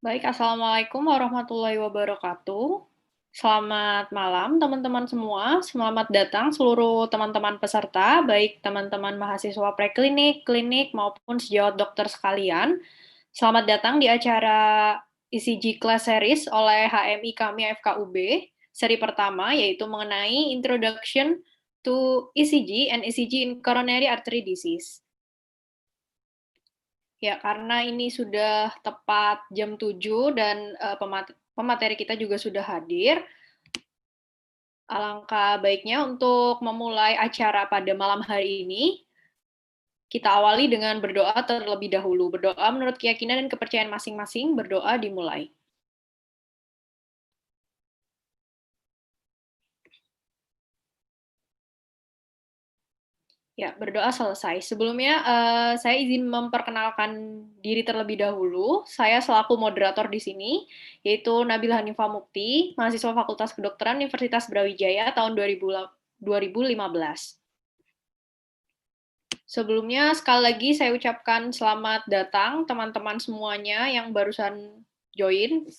Baik, Assalamualaikum warahmatullahi wabarakatuh. Selamat malam, teman-teman semua. Selamat datang seluruh teman-teman peserta, baik teman-teman mahasiswa preklinik, klinik, maupun sejawat dokter sekalian. Selamat datang di acara ECG Class Series oleh HMI kami FKUB, seri pertama, yaitu mengenai Introduction to ECG and ECG in Coronary Artery Disease. Ya, karena ini sudah tepat jam 7 dan pemateri kita juga sudah hadir, alangkah baiknya untuk memulai acara pada malam hari ini, kita awali dengan berdoa terlebih dahulu. Berdoa menurut keyakinan dan kepercayaan masing-masing, berdoa dimulai. Ya, berdoa selesai. Sebelumnya, saya izin memperkenalkan diri terlebih dahulu. Saya selaku moderator di sini, yaitu Nabila Hanifah Mukti, mahasiswa Fakultas Kedokteran Universitas Brawijaya tahun 2015. Sebelumnya, sekali lagi saya ucapkan selamat datang teman-teman semuanya yang barusan join.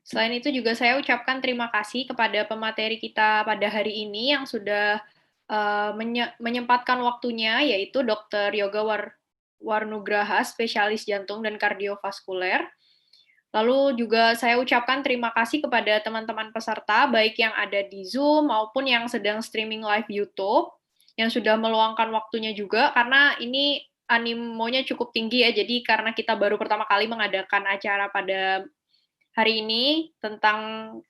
Selain itu juga saya ucapkan terima kasih kepada pemateri kita pada hari ini yang sudah menyempatkan waktunya, yaitu Dr. Yoga Warnugraha, spesialis jantung dan kardiovaskuler. Lalu juga saya ucapkan terima kasih kepada teman-teman peserta, baik yang ada di Zoom maupun yang sedang streaming live YouTube, yang sudah meluangkan waktunya juga, karena ini animonya cukup tinggi ya, jadi karena kita baru pertama kali mengadakan acara pada hari ini tentang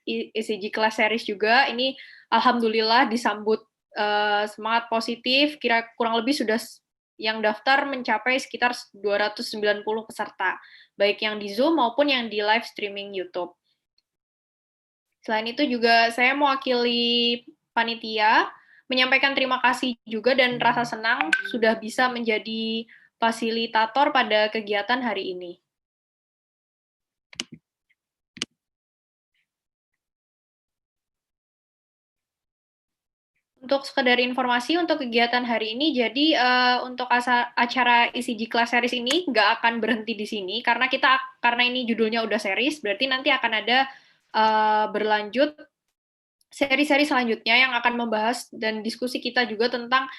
ECG Class Series juga, ini alhamdulillah disambut semangat positif, kurang lebih sudah yang daftar mencapai sekitar 290 peserta, baik yang di Zoom maupun yang di live streaming YouTube. Selain itu juga saya mewakili panitia, menyampaikan terima kasih juga dan rasa senang sudah bisa menjadi fasilitator pada kegiatan hari ini. Untuk sekedar informasi untuk kegiatan hari ini, jadi untuk acara ECG Class Series ini nggak akan berhenti di sini, karena ini judulnya udah series, berarti nanti akan ada berlanjut seri-seri selanjutnya yang akan membahas dan diskusi kita juga tentang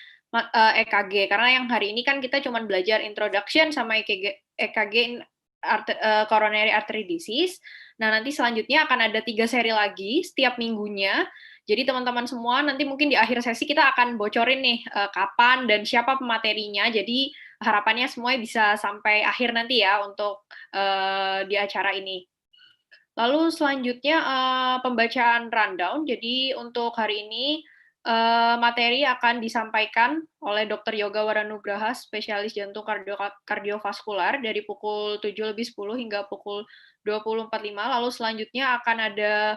EKG, karena yang hari ini kan kita cuma belajar introduction sama EKG coronary artery disease. Nah, nanti selanjutnya akan ada 3 seri lagi setiap minggunya. Jadi teman-teman semua nanti mungkin di akhir sesi kita akan bocorin nih kapan dan siapa pematerinya. Jadi harapannya semuanya bisa sampai akhir nanti ya untuk di acara ini. Lalu selanjutnya pembacaan rundown. Jadi untuk hari ini materi akan disampaikan oleh Dr. Yoga Waranugraha, spesialis jantung kardiovaskular dari pukul 7:10 hingga pukul 20.45. Lalu selanjutnya akan ada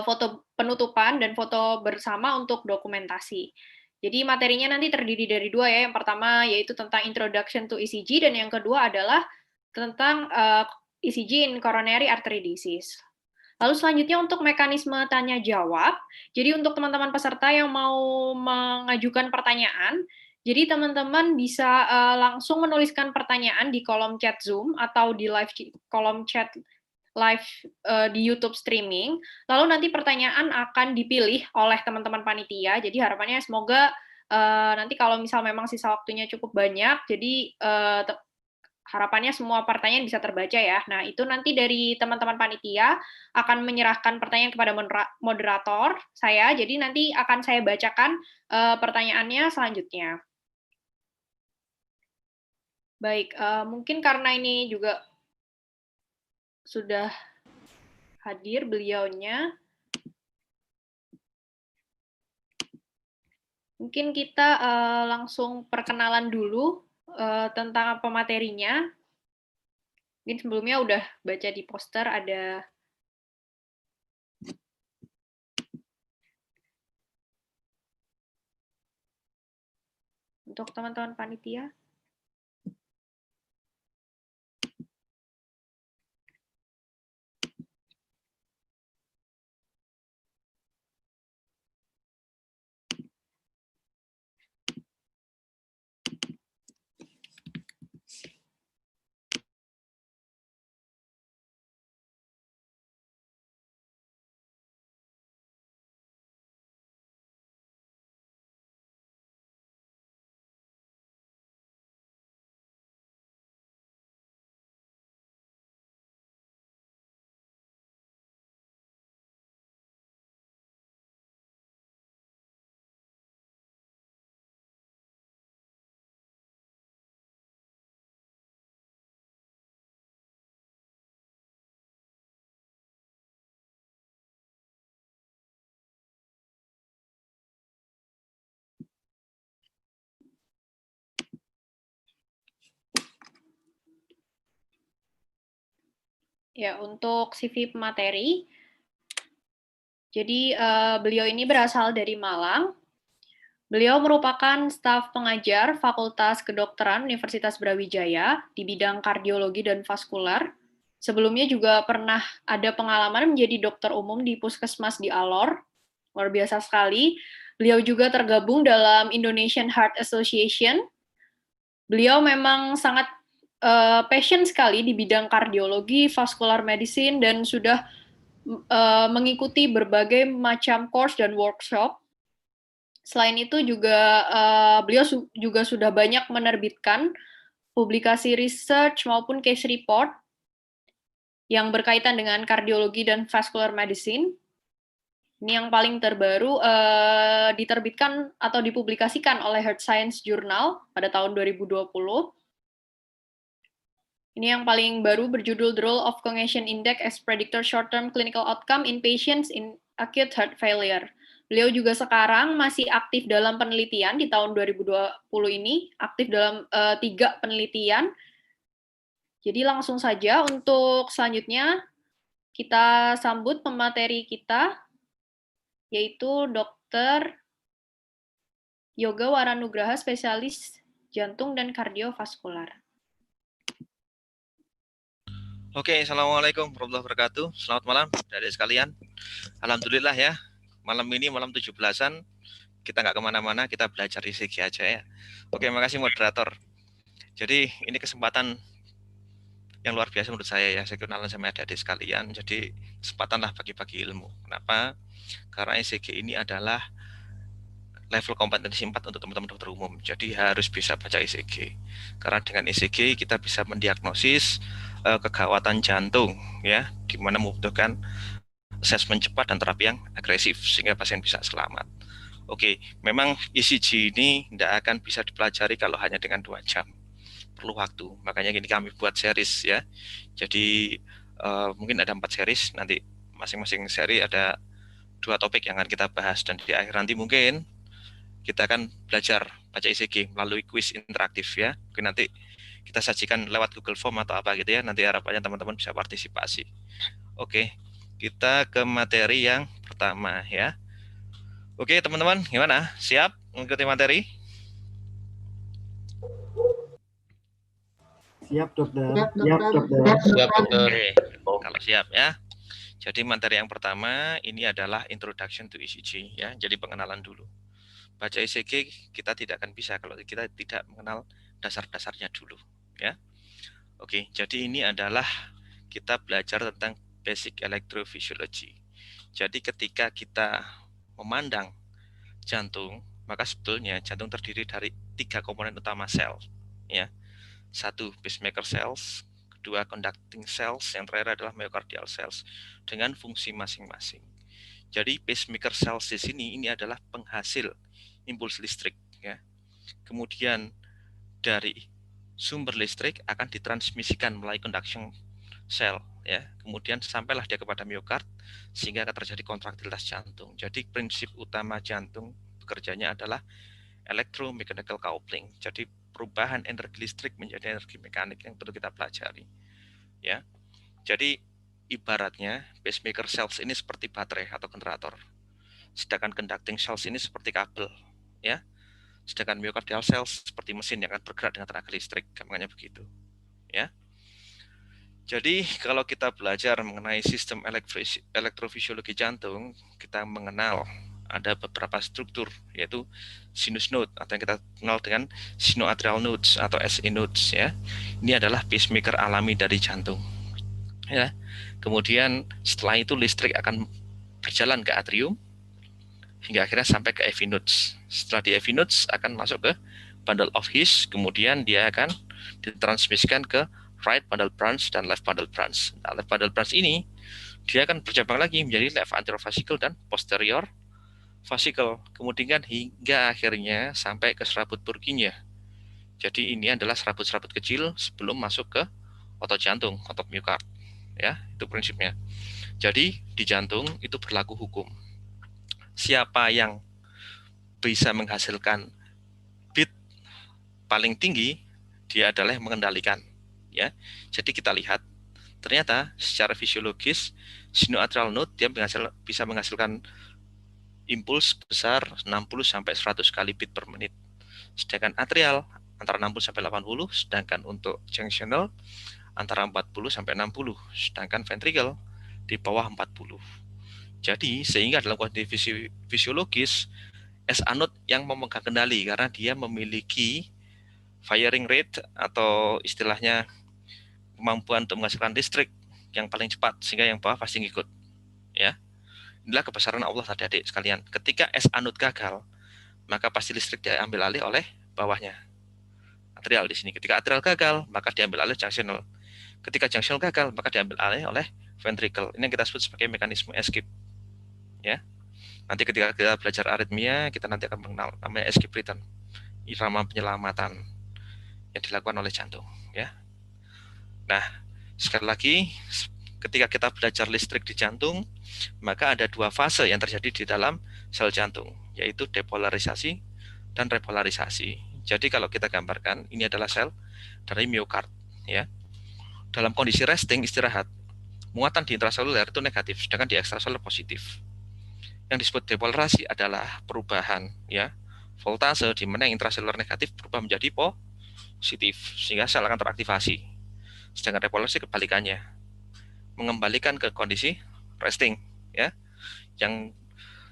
foto penutupan dan foto bersama untuk dokumentasi. Jadi materinya nanti terdiri dari 2 ya. Yang pertama yaitu tentang Introduction to ECG dan yang kedua adalah tentang ECG in Coronary Artery Disease. Lalu selanjutnya untuk mekanisme tanya jawab. Jadi untuk teman-teman peserta yang mau mengajukan pertanyaan, jadi teman-teman bisa langsung menuliskan pertanyaan di kolom chat Zoom atau di kolom chat live di YouTube streaming. Lalu nanti pertanyaan akan dipilih oleh teman-teman panitia. Jadi harapannya semoga nanti kalau misal memang sisa waktunya cukup banyak, jadi harapannya semua pertanyaan bisa terbaca ya. Nah, itu nanti dari teman-teman panitia akan menyerahkan pertanyaan kepada moderator saya. Jadi nanti akan saya bacakan pertanyaannya selanjutnya. Baik, mungkin karena ini juga sudah hadir beliaunya, mungkin kita langsung perkenalan dulu tentang apa materinya. Mungkin sebelumnya udah baca di poster ada untuk teman-teman panitia. Ya, untuk CV pemateri, jadi beliau ini berasal dari Malang. Beliau merupakan staf pengajar Fakultas Kedokteran Universitas Brawijaya di bidang kardiologi dan vaskular. Sebelumnya juga pernah ada pengalaman menjadi dokter umum di Puskesmas di Alor. Luar biasa sekali. Beliau juga tergabung dalam Indonesian Heart Association. Beliau memang sangat passion sekali di bidang kardiologi, vascular medicine, dan sudah mengikuti berbagai macam course dan workshop. Selain itu juga beliau juga sudah banyak menerbitkan publikasi research maupun case report yang berkaitan dengan kardiologi dan vascular medicine. Ini yang paling terbaru diterbitkan atau dipublikasikan oleh Heart Science Journal pada tahun 2020. Ini yang paling baru berjudul The Role of Congregation Index as Predictor Short-Term Clinical Outcome in Patients in Acute Heart Failure. Beliau juga sekarang masih aktif dalam penelitian di tahun 2020 ini, aktif dalam 3 penelitian. Jadi langsung saja untuk selanjutnya kita sambut pemateri kita, yaitu Dr. Yoga Waranugraha, spesialis jantung dan kardiovaskular. Oke, Assalamualaikum warahmatullahi wabarakatuh. Selamat malam, adik sekalian. Alhamdulillah ya, malam ini malam 17-an, kita nggak kemana-mana, kita belajar ICG aja ya. Oke, makasih moderator. Jadi ini kesempatan yang luar biasa menurut saya ya, saya kenalan sama adik-adik sekalian. Jadi kesempatan lah bagi-bagi ilmu. Kenapa? Karena ICG ini adalah level kompetensi 4 untuk teman-teman dokter umum. Jadi harus bisa baca ICG. Karena dengan ICG kita bisa mendiagnosis kegawatan jantung ya, di mana membutuhkan asesmen cepat dan terapi yang agresif sehingga pasien bisa selamat. Oke, memang ECG ini tidak akan bisa dipelajari kalau hanya dengan 2 jam. Perlu waktu. Makanya gini kami buat series ya. Jadi mungkin ada 4 series, nanti masing-masing seri ada 2 topik yang akan kita bahas, dan di akhir nanti mungkin kita akan belajar baca ECG melalui kuis interaktif ya. Mungkin nanti kita sajikan lewat Google Form atau apa gitu ya. Nanti harapannya teman-teman bisa partisipasi. Oke, kita ke materi yang pertama ya. Oke teman-teman, gimana? Siap mengikuti materi? Siap dokter. Siap dokter. Siap dokter. Oke, kalau siap ya. Jadi materi yang pertama ini adalah Introduction to ECG ya. Jadi pengenalan dulu. Baca ECG kita tidak akan bisa kalau kita tidak mengenal dasar-dasarnya dulu ya. Oke, jadi ini adalah kita belajar tentang basic electrophysiology. Jadi ketika kita memandang jantung, maka sebetulnya jantung terdiri dari 3 komponen utama sel ya. 1 pacemaker cells, 2 conducting cells, yang terakhir adalah myocardial cells dengan fungsi masing-masing. Jadi pacemaker cells di sini ini adalah penghasil impuls listrik ya. Kemudian dari sumber listrik akan ditransmisikan melalui conduction cell ya. Kemudian sampailah dia kepada miokard sehingga akan terjadi kontraktilitas jantung. Jadi prinsip utama jantung bekerjanya adalah electromechanical coupling. Jadi perubahan energi listrik menjadi energi mekanik yang perlu kita pelajari ya. Jadi ibaratnya pacemaker cells ini seperti baterai atau generator, sedangkan conducting cells ini seperti kabel ya. Sedangkan myocardial cells seperti mesin yang akan bergerak dengan tenaga listrik, gampangnya begitu ya. Jadi kalau kita belajar mengenai sistem elektrofisiologi jantung, kita mengenal ada beberapa struktur, yaitu sinus node atau yang kita kenal dengan sinoatrial nodes atau SI nodes ya. Ini adalah pacemaker alami dari jantung ya. Kemudian setelah itu listrik akan berjalan ke atrium hingga akhirnya sampai ke AV nodes. Setelah di AV nodes akan masuk ke bundle of His, kemudian dia akan ditransmisikan ke right bundle branch dan left bundle branch. Nah, left bundle branch ini dia akan bercabang lagi menjadi left anterior fascicle dan posterior fascicle. Kemudian hingga akhirnya sampai ke serabut Purkinje. Jadi ini adalah serabut-serabut kecil sebelum masuk ke otot jantung, otot miokard. Ya, itu prinsipnya. Jadi di jantung itu berlaku hukum. Siapa yang bisa menghasilkan beat paling tinggi, dia adalah yang mengendalikan ya. Jadi kita lihat ternyata secara fisiologis sinoatrial node dia bisa menghasilkan impuls besar 60 sampai 100 kali beat per menit. Sedangkan atrial antara 60 sampai 80, sedangkan untuk junctional antara 40 sampai 60, sedangkan ventricle di bawah 40. Jadi sehingga dalam kondisi fisiologis SA node yang memegang kendali karena dia memiliki firing rate atau istilahnya kemampuan untuk menghasilkan listrik yang paling cepat sehingga yang bawah pasti ngikut. Ya. Inilah kebesaran Allah tadi adik sekalian. Ketika SA node gagal, maka pasti listrik diambil alih oleh bawahnya. Atrial di sini. Ketika atrial gagal, maka diambil alih junctional. Ketika junctional gagal, maka diambil alih oleh ventricle. Ini yang kita sebut sebagai mekanisme escape. Ya. Nanti ketika kita belajar aritmia, kita nanti akan mengenal namanya escape return, irama penyelamatan yang dilakukan oleh jantung. Ya. Nah, sekali lagi, ketika kita belajar listrik di jantung, maka ada dua fase yang terjadi di dalam sel jantung, yaitu depolarisasi dan repolarisasi. Jadi kalau kita gambarkan, ini adalah sel dari miokard. Ya. Dalam kondisi resting, istirahat, muatan di intraseluler itu negatif, sedangkan di ekstraseluler positif. Yang disebut depolarisasi adalah perubahan, ya, voltase di mana yang intraseluler negatif berubah menjadi positif, sehingga sel akan teraktivasi. Sedangkan repolarisasi kebalikannya, mengembalikan ke kondisi resting, ya, yang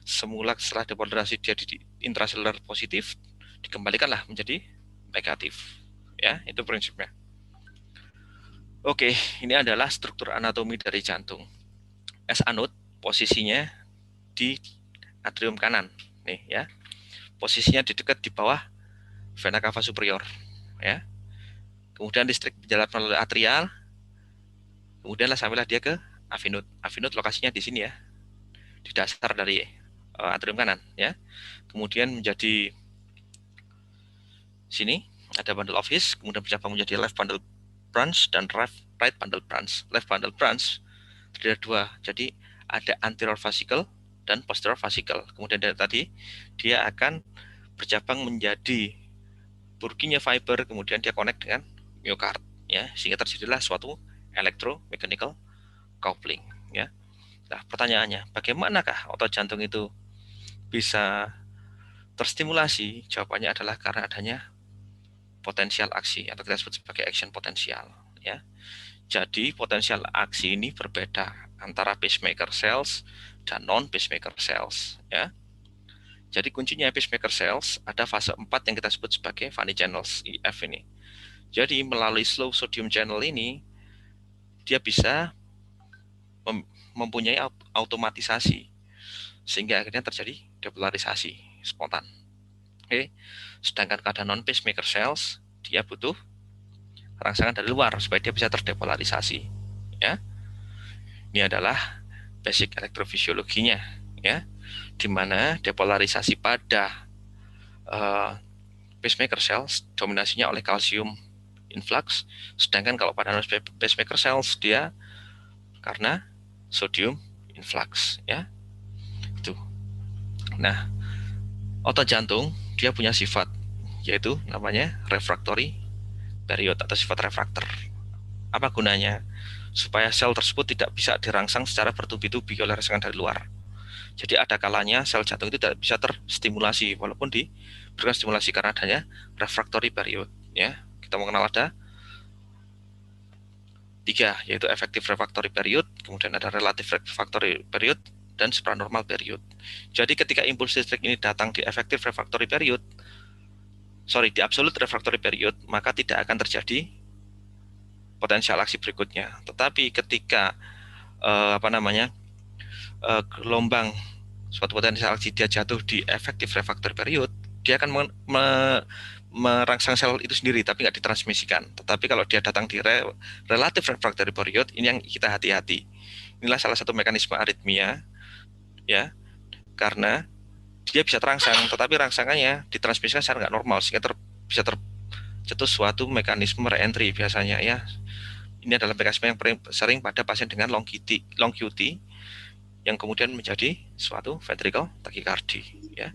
semula setelah depolarisasi dia di intraseluler positif, dikembalikanlah menjadi negatif, ya, itu prinsipnya. Oke, ini adalah struktur anatomi dari jantung. SA node posisinya di atrium kanan, nih ya, posisinya di dekat di bawah vena cava superior, ya. Kemudian listrik berjalan melalui atrial, kemudian sampailah dia ke AV node. AV node lokasinya di sini ya, di dasar dari atrium kanan, ya. Kemudian menjadi sini ada bundle of His, kemudian bercabang menjadi left bundle branch dan right bundle branch. Left bundle branch terdiri dari dua, jadi ada anterior vesicle dan posterior vesicle. Kemudian dari tadi dia akan bercabang menjadi Purkinje fiber, kemudian dia connect dengan myokard, ya, sehingga terjadilah suatu electromechanical coupling, ya. Nah, pertanyaannya, bagaimanakah otot jantung itu bisa terstimulasi? Jawabannya adalah karena adanya potensial aksi atau kita sebut sebagai action potensial, ya. Jadi potensial aksi ini berbeda antara pacemaker cells dan non pacemaker cells, ya. Jadi kuncinya pacemaker cells ada fase 4 yang kita sebut sebagai funny channels, IF ini. Jadi melalui slow sodium channel ini dia bisa mempunyai automatisasi sehingga akhirnya terjadi depolarisasi spontan. Oke. Sedangkan pada non pacemaker cells dia butuh rangsangan dari luar supaya dia bisa terdepolarisasi, ya. Ini adalah basic elektrofisiologinya, ya, di mana depolarisasi pada pacemaker cells dominasinya oleh kalsium influx, sedangkan kalau pada non pacemaker cells dia karena sodium influx, ya. Itu. Nah, otot jantung dia punya sifat yaitu namanya refractory period atau sifat refraktor. Apa gunanya? Supaya sel tersebut tidak bisa dirangsang secara bertubi-tubi oleh rangsangan dari luar. Jadi ada kalanya sel jantung itu tidak bisa terstimulasi walaupun diberikan stimulasi karena adanya refractory period, ya. Kita mengenal ada 3, yaitu effective refractory period, kemudian ada relative refractory period, dan supranormal period. Jadi ketika impuls listrik ini datang di effective refractory period, di absolute refractory period, maka tidak akan terjadi potensial aksi berikutnya. Tetapi ketika gelombang suatu potensial aksi dia jatuh di effective refractory period, dia akan merangsang sel itu sendiri, tapi nggak ditransmisikan. Tetapi kalau dia datang di relative refractory period, ini yang kita hati-hati. Inilah salah satu mekanisme aritmia, ya, karena dia bisa terangsang, tetapi rangsangannya ditransmisikan secara nggak normal, sehingga bisa terjatuh suatu mekanisme re-entry biasanya, ya. Ini adalah mekanisme yang sering pada pasien dengan long QT yang kemudian menjadi suatu ventricle tachycardia, ya.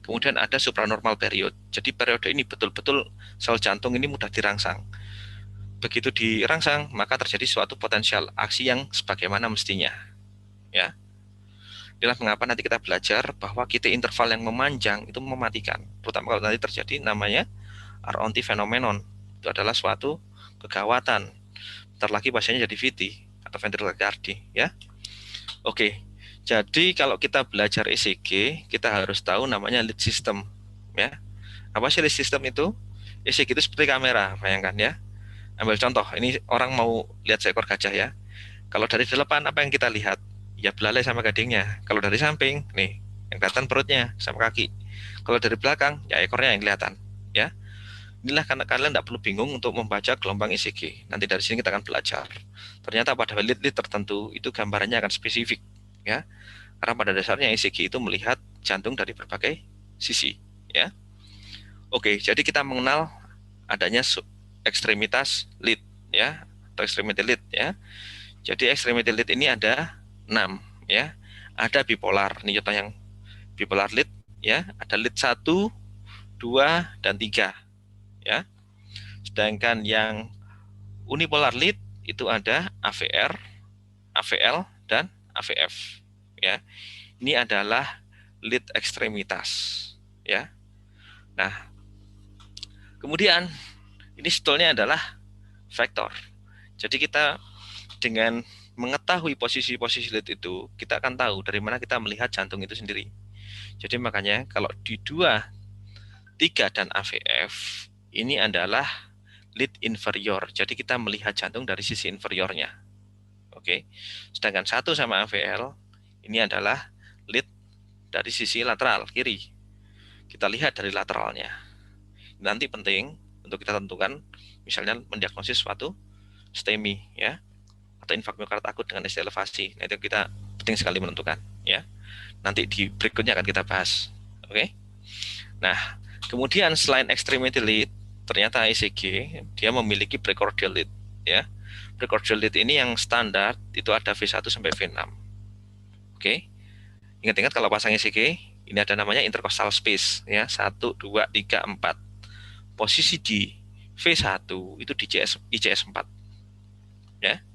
Kemudian ada supranormal period. Jadi periode ini betul-betul sel jantung ini mudah dirangsang. begitu dirangsang, maka terjadi suatu potensial aksi yang sebagaimana mestinya. Ya, inilah mengapa nanti kita belajar bahwa QT interval yang memanjang itu mematikan, terutama kalau nanti terjadi namanya R-on-T phenomenon. Itu adalah suatu kegawatan. Bentar lagi pasiennya jadi VT atau ventricular tachycardia, ya. Oke. Jadi kalau kita belajar ECG, kita harus tahu namanya lead system, ya. Apa sih lead system itu? ECG itu seperti kamera, bayangkan ya. Ambil contoh, ini orang mau lihat seekor gajah ya. Kalau dari depan apa yang kita lihat? Ya belalai sama gadingnya. Kalau dari samping, nih, yang kelihatan perutnya sama kaki. Kalau dari belakang, ya ekornya yang kelihatan, ya. Inilah karena kalian tidak perlu bingung untuk membaca gelombang ECG. Nanti dari sini kita akan belajar. Ternyata pada lead-lead tertentu itu gambarannya akan spesifik, ya. Karena pada dasarnya ECG itu melihat jantung dari berbagai sisi, ya. Oke, jadi kita mengenal adanya ekstremitas lead, ya, atau extremity lead, ya. Jadi extremity lead ini ada 6, ya. Ada bipolar, ini contoh yang bipolar lead, ya. Ada lead 1, 2, dan 3, ya. Sedangkan yang unipolar lead itu ada AVR, AVL, dan AVF, ya. Ini adalah lead ekstremitas, ya. Nah, kemudian ini sebetulnya adalah vektor. Jadi kita dengan mengetahui posisi-posisi lead itu, kita akan tahu dari mana kita melihat jantung itu sendiri. Jadi makanya kalau di 2, 3, dan AVF, ini adalah lead inferior. Jadi kita melihat jantung dari sisi inferiornya. Oke. Sedangkan 1 sama AVL, ini adalah lead dari sisi lateral, kiri. Kita lihat dari lateralnya. Nanti penting untuk kita tentukan, misalnya mendiagnosis suatu STEMI, ya, atau infark miokard akut dengan ST elevasi. Nah, itu kita penting sekali menentukan, ya. Nanti di berikutnya akan kita bahas. Oke. Nah, kemudian selain extremity lead, ternyata ECG dia memiliki precordial lead, ya. Precordial lead ini yang standar itu ada V1 sampai V6. Oke. Ingat-ingat kalau pasang ECG, ini ada namanya intercostal space, ya. 1, 2, 3, 4. Posisi di V1 itu di ICS 4, ya.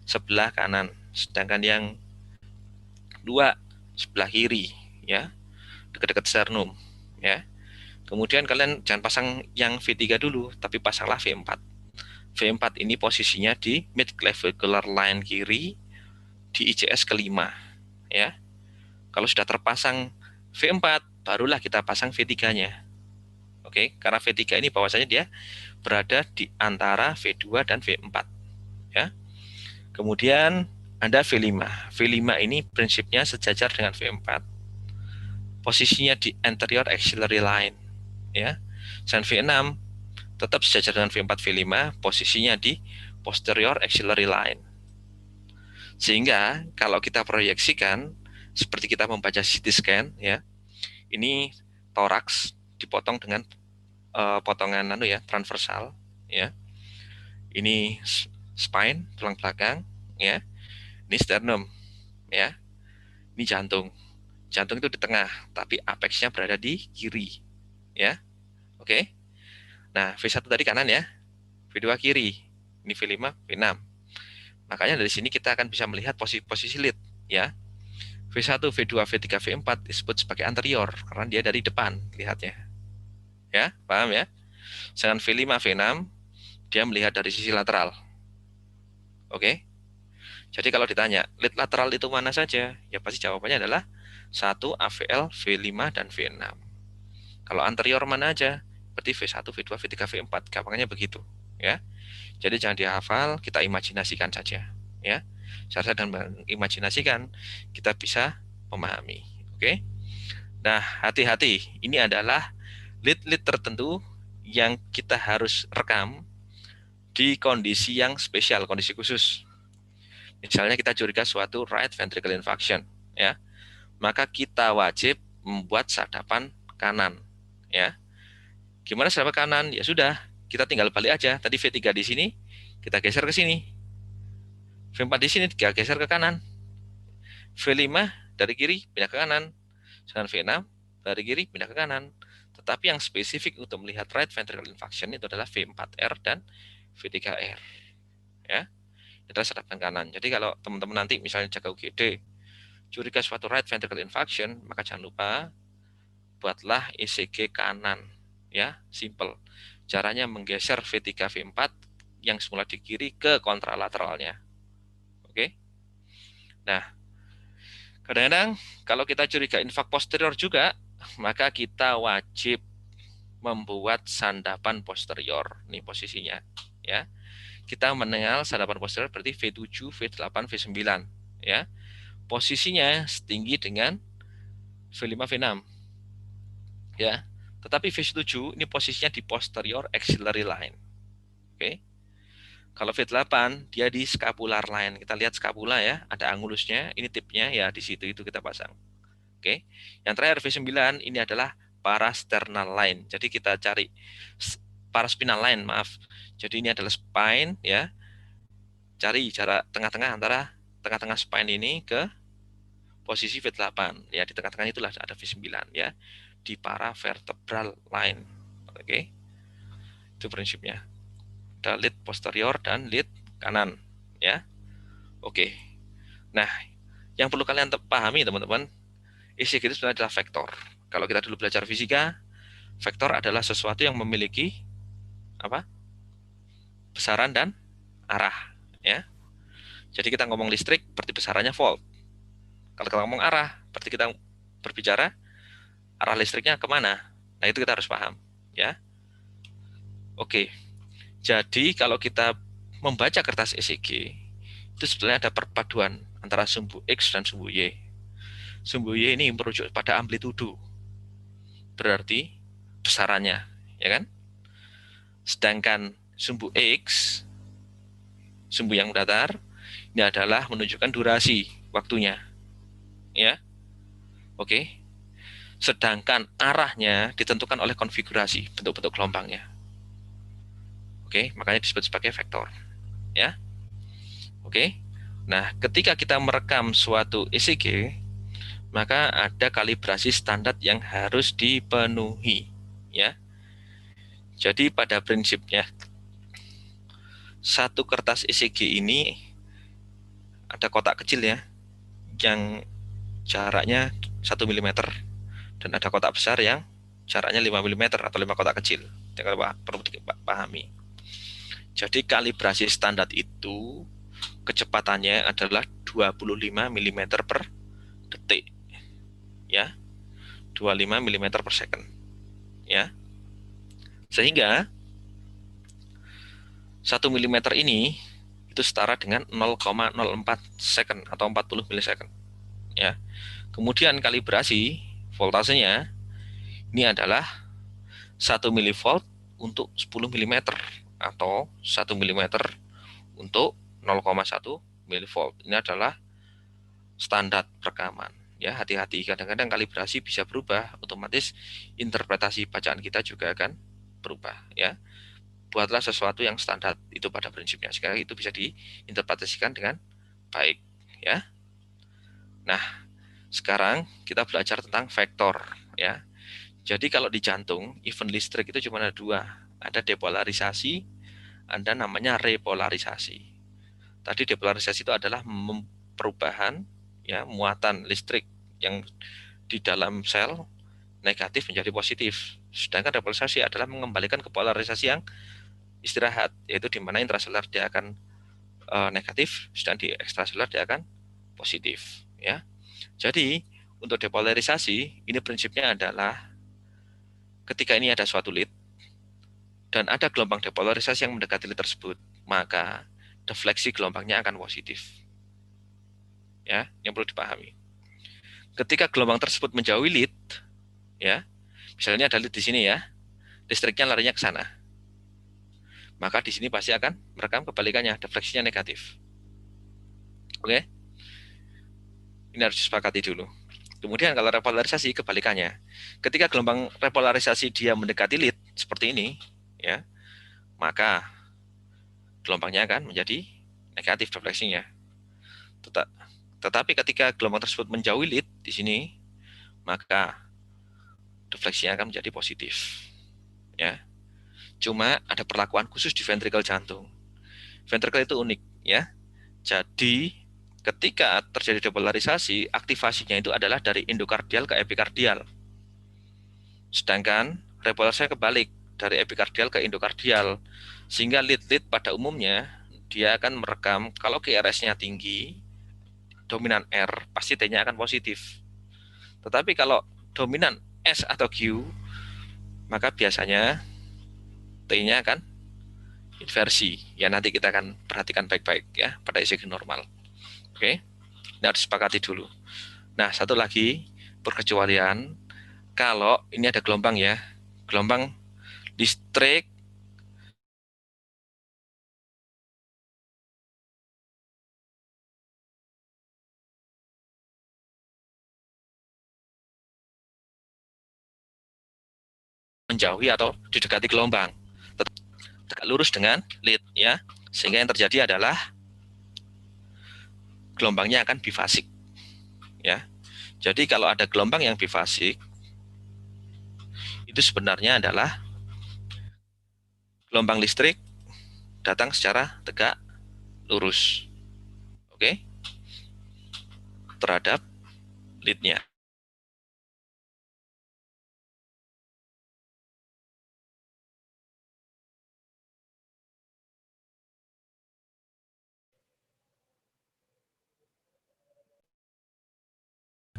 Sebelah kanan, sedangkan yang 2 sebelah kiri, ya, dekat-dekat sternum, ya. Kemudian kalian jangan pasang yang V3 dulu, tapi pasanglah V4. V4 ini posisinya di mid clavicular line kiri di ICS kelima, ya. Kalau sudah terpasang V4, barulah kita pasang V3-nya. Oke, karena V3 ini bahwasanya dia berada di antara V2 dan V4, ya. Kemudian ada V5. V5 ini prinsipnya sejajar dengan V4. Posisinya di anterior axillary line, ya. Dan V6 tetap sejajar dengan V4 V5, posisinya di posterior axillary line. Sehingga kalau kita proyeksikan seperti kita membaca CT scan, ya. Ini toraks dipotong dengan potongan transversal, ya. Ini spine, tulang belakang, ya. Ini sternum, ya. Ini jantung. Jantung itu di tengah, tapi apexnya berada di kiri, ya. Oke. Nah, V1 tadi kanan, ya. V2 kiri. Ini V5, V6. Makanya dari sini kita akan bisa melihat posisi lead, ya. V1, V2, V3, V4 disebut sebagai anterior karena dia dari depan lihatnya. Ya, paham ya? Sedangkan V5, V6 dia melihat dari sisi lateral. Oke. Jadi kalau ditanya, lead lateral itu mana saja? Ya pasti jawabannya adalah 1 AVL, V5 dan V6. Kalau anterior mana aja? Berarti V1, V2, V3, V4. Gampangnya begitu, ya. Jadi jangan dihafal, kita imajinasikan saja, ya. Seharusnya dengan mengimajinasikan kita bisa memahami. Oke. Nah, hati-hati. Ini adalah lead-lead tertentu yang kita harus rekam di kondisi yang spesial, kondisi khusus. Misalnya kita curiga suatu right ventricle infarction, ya. Maka kita wajib membuat sadapan kanan, ya. Gimana sadapan kanan? Ya sudah, kita tinggal balik aja. Tadi V3 di sini, kita geser ke sini. V4 di sini kita geser ke kanan. V5 dari kiri pindah ke kanan. Sedangkan V6 dari kiri pindah ke kanan. Tetapi yang spesifik untuk melihat right ventricle infarction itu adalah V4R dan V3R. Ya, itu sadapan kanan. Jadi kalau teman-teman nanti misalnya jaga UGD, curiga suatu right ventricle infarction, maka jangan lupa buatlah ECG kanan. Ya, simple. Caranya menggeser V3 V4 yang semula di kiri ke kontralateralnya. Oke. Nah, kadang-kadang kalau kita curiga infak posterior juga, maka kita wajib membuat sandapan posterior. Ini posisinya, ya. Kita mengenal sandapan posterior berarti V7, V8, V9, ya. Posisinya setinggi dengan V5, V6, ya. Tetapi V7 ini posisinya di posterior axillary line. Oke. Kalau V8 dia di scapular line. Kita lihat scapula ya, ada angulusnya, ini tipnya ya di situ itu kita pasang. Oke. Yang terakhir V9 ini adalah parasternal line. Jadi kita cari paraspinal line, maaf. Jadi ini adalah spine ya. Cari jarak tengah-tengah antara tengah-tengah spine ini ke posisi V8. Ya, di tengah-tengah itulah ada V9 ya. Di paravertebral line. Oke. Itu prinsipnya. Ada lead posterior dan lead kanan ya. Oke. Nah, yang perlu kalian pahami teman-teman, ECG itu sebenarnya adalah vektor. Kalau kita dulu belajar fisika, vektor adalah sesuatu yang memiliki apa? Besaran dan arah ya. Jadi kita ngomong listrik berarti besarannya volt. Kalau kita ngomong arah berarti kita berbicara arah listriknya kemana. Nah itu kita harus paham ya. Oke. Jadi kalau kita membaca kertas ECG itu sebenarnya ada perpaduan antara sumbu X dan sumbu Y. Sumbu Y ini merujuk pada amplitudo. Berarti besarannya, ya kan? Sedangkan sumbu X, sumbu yang datar, ini adalah menunjukkan durasi waktunya. Ya. Oke. Sedangkan arahnya ditentukan oleh konfigurasi bentuk-bentuk gelombangnya. Oke, makanya disebut sebagai vektor. Ya. Oke. Nah, ketika kita merekam suatu ECG, maka ada kalibrasi standar yang harus dipenuhi, ya. Jadi pada prinsipnya satu kertas ECG ini ada kotak kecil ya, yang jaraknya 1 mm dan ada kotak besar yang jaraknya 5 mm atau 5 kotak kecil. Yang perlu dipahami. Jadi kalibrasi standar itu kecepatannya adalah 25 mm per detik. Ya. 25 mm per second. Ya. Sehingga 1 mm ini itu setara dengan 0,04 second atau 40 milisecond. Ya. Kemudian kalibrasi voltasenya ini adalah 1 milivolt untuk 10 mm atau 1 mm untuk 0,1 milivolt. Ini adalah standar rekaman. Ya, hati-hati, kadang-kadang kalibrasi bisa berubah, otomatis interpretasi bacaan kita juga akan berubah, ya. Buatlah sesuatu yang standar itu pada prinsipnya, sehingga itu bisa diinterpretasikan dengan baik, ya. Nah, sekarang kita belajar tentang vektor, ya. Jadi kalau di jantung, event listrik itu cuma ada dua, ada depolarisasi, ada namanya repolarisasi. Tadi depolarisasi itu adalah perubahan ya muatan listrik yang di dalam sel negatif menjadi positif. Sedangkan repolarisasi adalah mengembalikan ke polarisasi yang istirahat, yaitu di mana intraseluler dia akan negatif, sedang di ekstraseluler dia akan positif. Ya, jadi untuk depolarisasi ini prinsipnya adalah ketika ini ada suatu lead dan ada gelombang depolarisasi yang mendekati lead tersebut, maka defleksi gelombangnya akan positif. Ya, yang perlu dipahami. Ketika gelombang tersebut menjauhi lead, ya, misalnya ada lead di sini ya, listriknya larinya ke sana, maka di sini pasti akan merekam kebalikannya, defleksinya negatif. Oke, ini harus disepakati dulu. Kemudian kalau repolarisasi kebalikannya, ketika gelombang repolarisasi dia mendekati lead seperti ini, ya, maka gelombangnya akan menjadi negatif defleksinya. Tetapi ketika gelombang tersebut menjauhi lead di sini, maka defleksinya akan menjadi positif. Ya. Cuma ada perlakuan khusus di ventrikel jantung. Ventrikel itu unik ya. Jadi ketika terjadi depolarisasi, aktivasinya itu adalah dari endokardial ke epikardial. Sedangkan repolarisasinya kebalik, dari epikardial ke endokardial. Sehingga lead-lead pada umumnya dia akan merekam kalau QRS-nya tinggi, dominan R, pasti T-nya akan positif. Tetapi kalau dominan S atau Q, maka biasanya T-nya akan inversi. Ya nanti kita akan perhatikan baik-baik ya pada ECG normal. Oke, ini harus disepakati dulu. Nah, satu lagi perkecualian kalau ini ada gelombang ya, gelombang listrik menjauhi atau didekati gelombang, tegak lurus dengan lead ya, sehingga yang terjadi adalah gelombangnya akan bifasik ya. Jadi kalau ada gelombang yang bifasik itu sebenarnya adalah gelombang listrik datang secara tegak lurus, oke, terhadap leadnya.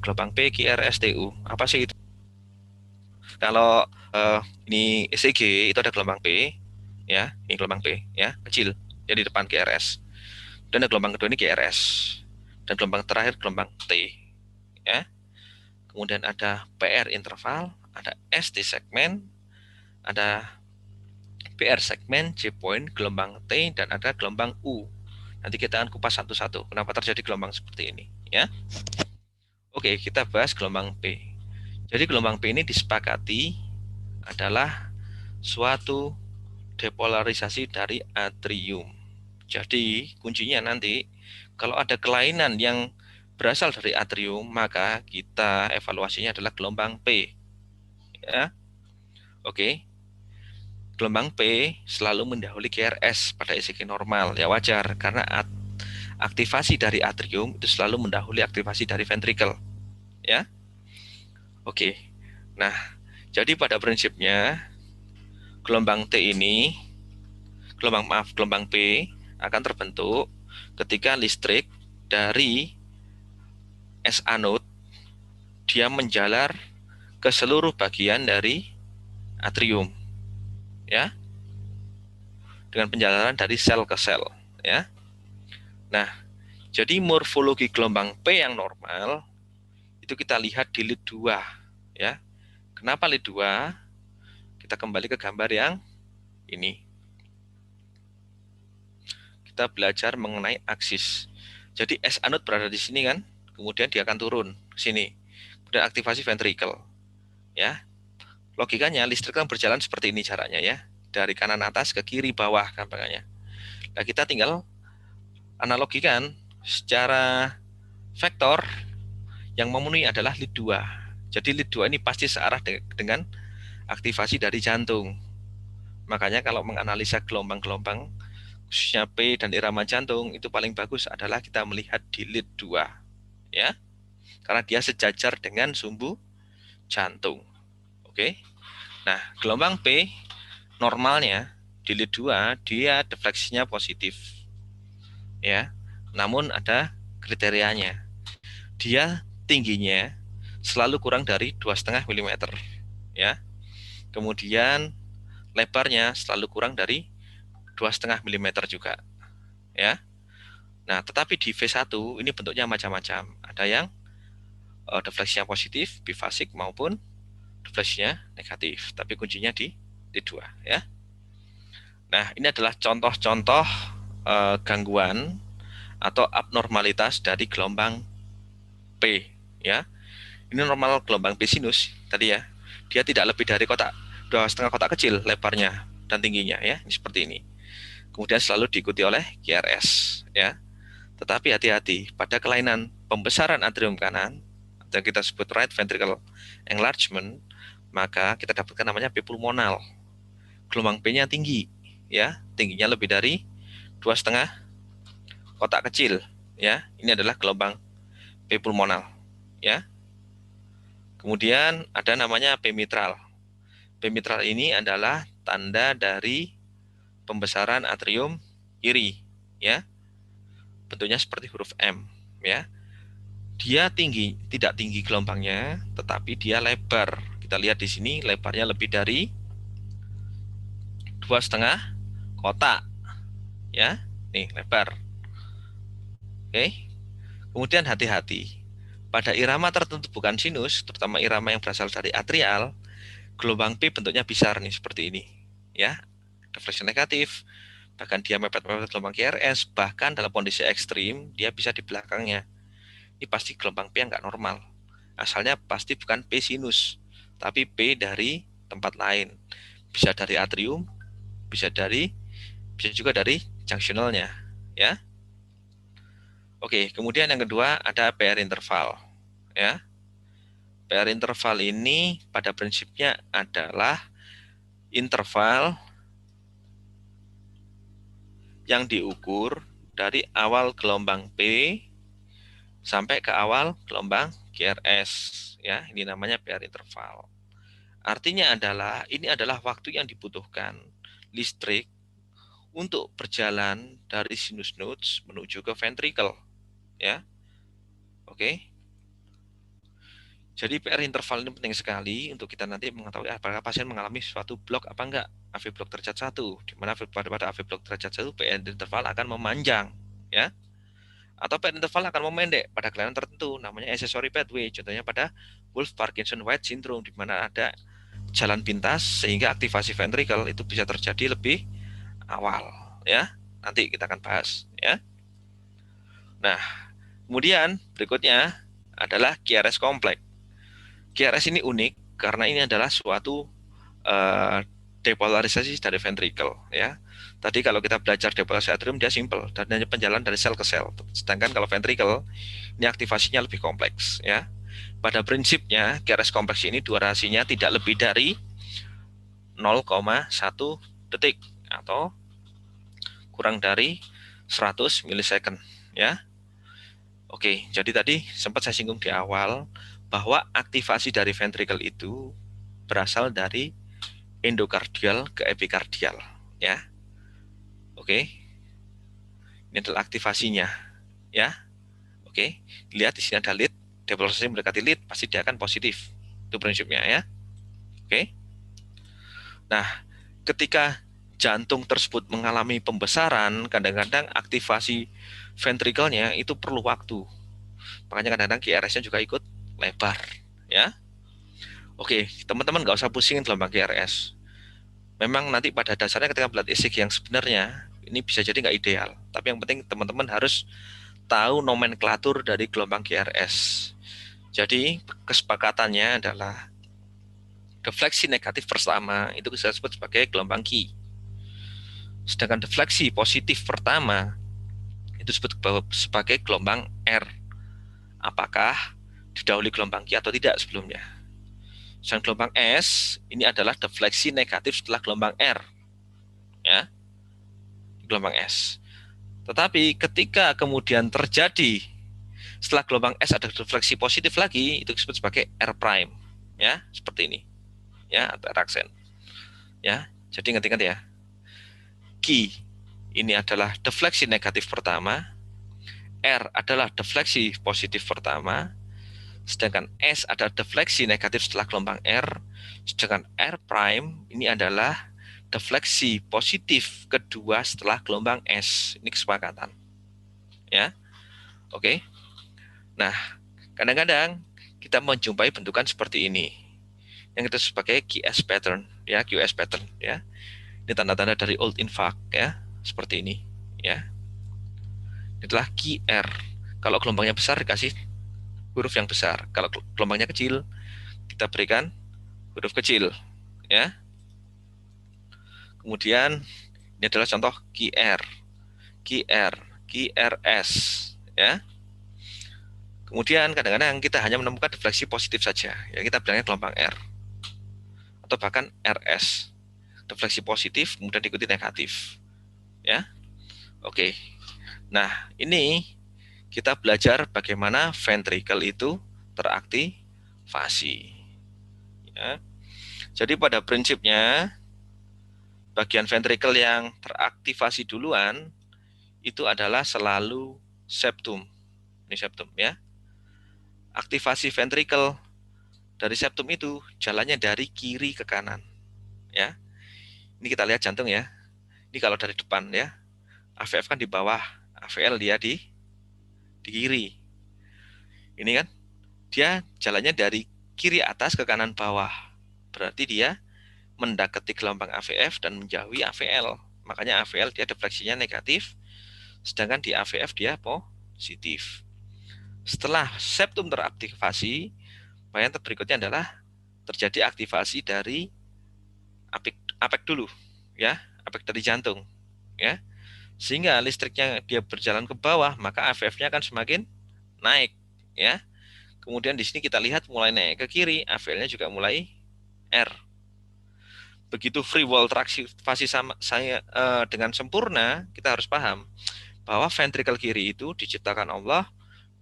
Gelombang P, QR, STU, apa sih itu? Kalau ini ECG itu ada gelombang P, ya, ini gelombang P, ya, kecil, jadi depan QRS. Dan ada gelombang kedua ini QRS, dan gelombang terakhir gelombang T, ya. Kemudian ada PR interval, ada ST segmen, ada PR segmen, J point, gelombang T, dan ada gelombang U. Nanti kita akan kupas satu-satu. Kenapa terjadi gelombang seperti ini, ya? Oke, kita bahas gelombang P. Jadi gelombang P ini disepakati adalah suatu depolarisasi dari atrium. Jadi kuncinya nanti kalau ada kelainan yang berasal dari atrium, maka kita evaluasinya adalah gelombang P. Ya, oke. Gelombang P selalu mendahului QRS pada ECG normal, ya wajar karena aktivasi dari atrium itu selalu mendahului aktivasi dari ventrikel. Ya, oke. Nah, jadi pada prinsipnya gelombang T ini, gelombang P akan terbentuk ketika listrik dari S anode dia menjalar ke seluruh bagian dari atrium, ya, dengan penjalaran dari sel ke sel, ya. Nah, jadi morfologi gelombang P yang normal itu kita lihat di lead 2, ya. Kenapa lead 2? Kita kembali ke gambar yang ini. Kita belajar mengenai aksis. Jadi S anode berada di sini kan, kemudian dia akan turun ke sini. Kemudian aktivasi ventrikel, ya. Logikanya listrik kan berjalan seperti ini caranya ya, dari kanan atas ke kiri bawah gampangannya. Nah, kita tinggal analogikan secara vektor yang memenuhi adalah lead 2. Jadi lead 2 ini pasti searah dengan aktivasi dari jantung. Makanya kalau menganalisa gelombang-gelombang khususnya P dan irama jantung itu paling bagus adalah kita melihat di lead 2, ya. Karena dia sejajar dengan sumbu jantung. Oke. Nah, gelombang P normalnya di lead 2 dia defleksinya positif. Ya. Namun ada kriterianya. Dia tingginya selalu kurang dari 2,5 mm, ya. Kemudian lebarnya selalu kurang dari 2,5 mm juga, ya. Nah, tetapi di V1 ini bentuknya macam-macam. Ada yang defleksinya positif, bifasik maupun defleksinya negatif. Tapi kuncinya di D2, ya. Nah, ini adalah contoh-contoh gangguan atau abnormalitas dari gelombang P, ya. Ini normal gelombang P sinus tadi ya. Dia tidak lebih dari kotak 2,5 kotak kecil lebarnya dan tingginya ya, ini seperti ini. Kemudian selalu diikuti oleh QRS, ya. Tetapi hati-hati pada kelainan pembesaran atrium kanan yang kita sebut right ventricle enlargement, maka kita dapatkan namanya P pulmonal. gelombang P-nya tinggi, ya, tingginya lebih dari 2,5 kotak kecil, ya. Ini adalah gelombang P pulmonal, ya. Kemudian ada namanya P mitral. P mitral ini adalah tanda dari pembesaran atrium kiri, ya. Bentuknya seperti huruf M, ya. Dia tinggi, tidak tinggi gelombangnya, tetapi dia lebar. Kita lihat di sini lebarnya lebih dari 2,5 kotak, ya. Nih lebar. Oke. Kemudian hati-hati. Pada irama tertentu bukan sinus, terutama irama yang berasal dari atrial, gelombang P bentuknya besar nih seperti ini, ya. Defleksi negatif, bahkan dia mepet-mepet gelombang QRS, bahkan dalam kondisi ekstrim dia bisa di belakangnya. Ini pasti gelombang P yang nggak normal. Asalnya pasti bukan P sinus, tapi P dari tempat lain. Bisa dari atrium, bisa juga dari junctionalnya, ya. Oke, kemudian yang kedua ada PR interval, ya. PR interval ini pada prinsipnya adalah interval yang diukur dari awal gelombang P sampai ke awal gelombang QRS, ya. Ini namanya PR interval. Artinya adalah ini adalah waktu yang dibutuhkan listrik untuk berjalan dari sinus nodes menuju ke ventricle, ya. Oke. Jadi PR interval ini penting sekali untuk kita nanti mengetahui apakah pasien mengalami suatu blok apa enggak, AV blok derajat 1, di mana pada AV blok derajat 1 PR interval akan memanjang, ya. Atau PR interval akan memendek pada kelainan tertentu, namanya accessory pathway, contohnya pada Wolff Parkinson White syndrome, di mana ada jalan pintas sehingga aktivasi ventricle itu bisa terjadi lebih awal, ya. Nanti kita akan bahas, ya. Nah, kemudian berikutnya adalah QRS kompleks. QRS ini unik karena ini adalah suatu depolarisasi dari ventricle, ya. Tadi kalau kita belajar depolarisasi atrium dia simple dan hanya penjalan dari sel ke sel. Sedangkan kalau ventricle ini aktivasinya lebih kompleks, ya. Pada prinsipnya QRS kompleks ini durasinya tidak lebih dari 0,1 detik atau kurang dari 100 milisecond, ya. Oke, jadi tadi sempat saya singgung di awal bahwa aktivasi dari ventricle itu berasal dari endokardial ke epikardial, ya. Oke. Ini adalah aktivasinya, ya. Oke. Lihat di sini ada lead, depolarisasi mendekati lead pasti dia akan positif. Itu prinsipnya, ya. Oke. Nah, ketika jantung tersebut mengalami pembesaran, kadang-kadang aktivasi ventrikelnya itu perlu waktu. Makanya kadang-kadang QRS-nya juga ikut lebar, ya. Oke, teman-teman nggak usah pusingin gelombang QRS. Memang nanti pada dasarnya ketika melihat ECG yang sebenarnya, ini bisa jadi nggak ideal. Tapi yang penting teman-teman harus tahu nomenklatur dari gelombang QRS. Jadi kesepakatannya adalah defleksi negatif pertama itu bisa disebut sebagai gelombang Q. Sedangkan defleksi positif pertama itu disebut sebagai gelombang R. Apakah didahului gelombang Q atau tidak sebelumnya? Dan gelombang S ini adalah defleksi negatif setelah gelombang R, ya, gelombang S. Tetapi ketika kemudian terjadi setelah gelombang S ada defleksi positif lagi, itu disebut sebagai R prime, ya, seperti ini, ya, atau R aksen, ya. Jadi ingat-ingat ya, Q ini adalah defleksi negatif pertama, R adalah defleksi positif pertama, sedangkan S ada defleksi negatif setelah gelombang R, sedangkan R prime ini adalah defleksi positif kedua setelah gelombang S. Ini kesepakatan, ya. Oke. Nah, kadang-kadang kita menjumpai bentukan seperti ini yang kita sebagai QS pattern, ya, QS pattern, ya. Ini tanda-tanda dari old infarct, ya, seperti ini, ya. Itulah QR. Kalau gelombangnya besar dikasih huruf yang besar. Kalau gelombangnya kecil, kita berikan huruf kecil, ya. Kemudian ini adalah contoh QR, QR, QRS, ya. Kemudian kadang-kadang kita hanya menemukan defleksi positif saja, ya kita bilangnya gelombang R atau bahkan RS. defleksi positif, kemudian diikuti negatif. Ya, oke. Nah, ini kita belajar bagaimana ventricle itu teraktivasi. Ya. Jadi pada prinsipnya, bagian ventricle yang teraktivasi duluan itu adalah selalu septum. Ini septum ya. Aktivasi ventricle dari septum itu jalannya dari kiri ke kanan. Ya. Ini kita lihat jantung ya. Ini kalau dari depan ya. AVF kan di bawah, AVL dia di kiri. Ini kan dia jalannya dari kiri atas ke kanan bawah. Berarti dia mendekati gelombang AVF dan menjauhi AVL. Makanya AVL dia defleksinya negatif, sedangkan di AVF dia positif. Setelah septum teraktivasi, bagian berikutnya adalah terjadi aktivasi dari apek dulu, ya, apek dari jantung, ya. Sehingga listriknya dia berjalan ke bawah, maka AVF-nya akan semakin naik, ya. Kemudian di sini kita lihat mulai naik ke kiri, AVL-nya juga mulai R. Begitu free wall teraktivasi dengan sempurna, kita harus paham bahwa ventricle kiri itu diciptakan Allah,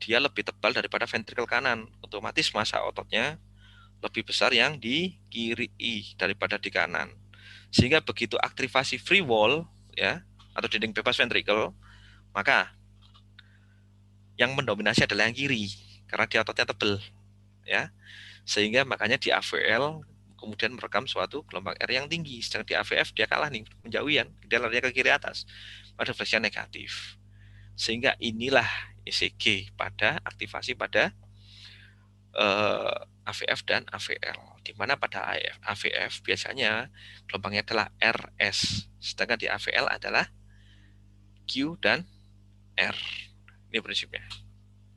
dia lebih tebal daripada ventricle kanan. Otomatis massa ototnya lebih besar yang di kiri daripada di kanan. Sehingga begitu aktivasi free wall ya atau dinding bebas ventricle, maka yang mendominasi adalah yang kiri karena dia ototnya tebal ya. Sehingga makanya di AVL kemudian merekam suatu gelombang R yang tinggi, sedangkan di AVF dia kalah nih, menjauhian, dia larinya ke kiri atas, pada defleksinya negatif. Sehingga inilah ECG pada aktivasi pada AVF dan AVL, di mana pada AVF biasanya gelombangnya adalah RS, sedangkan di AVL adalah Q dan R. Ini prinsipnya,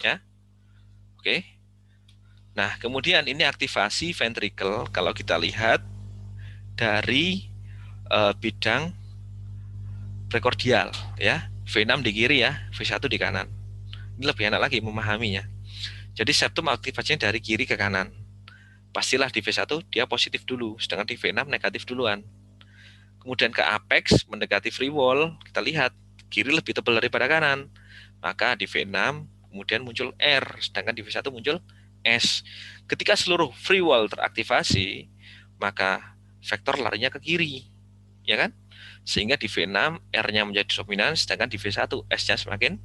ya. Oke. Nah, kemudian ini aktivasi ventricle kalau kita lihat dari bidang prekordial, ya. V6 di kiri ya, V1 di kanan. Ini lebih enak lagi memahaminya. Jadi septum aktivasinya dari kiri ke kanan. Pastilah di V1 dia positif dulu, sedangkan di V6 negatif duluan. Kemudian ke apex mendekati free wall, kita lihat kiri lebih tebal daripada kanan. Maka di V6 kemudian muncul R, sedangkan di V1 muncul S. Ketika seluruh free wall teraktivasi, maka vektor larinya ke kiri, ya kan? Sehingga di V6 R-nya menjadi dominan, sedangkan di V1 S-nya semakin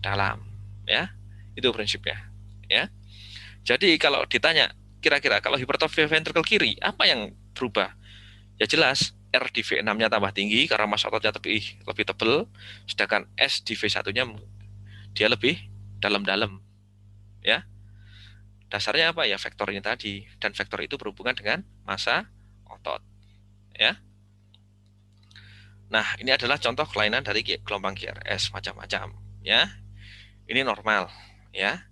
dalam, ya. Itu prinsipnya, ya. Jadi kalau ditanya kira-kira kalau hipertrofi ventricle kiri apa yang berubah? Ya jelas R di V6-nya tambah tinggi karena massa ototnya lebih tebal, sedangkan S di V1-nya dia lebih dalam-dalam, ya. Dasarnya apa ya? Vektor ini tadi, dan vektor itu berhubungan dengan massa otot, ya. Nah, ini adalah contoh kelainan dari gelombang GRS macam-macam, ya. Ini normal, ya.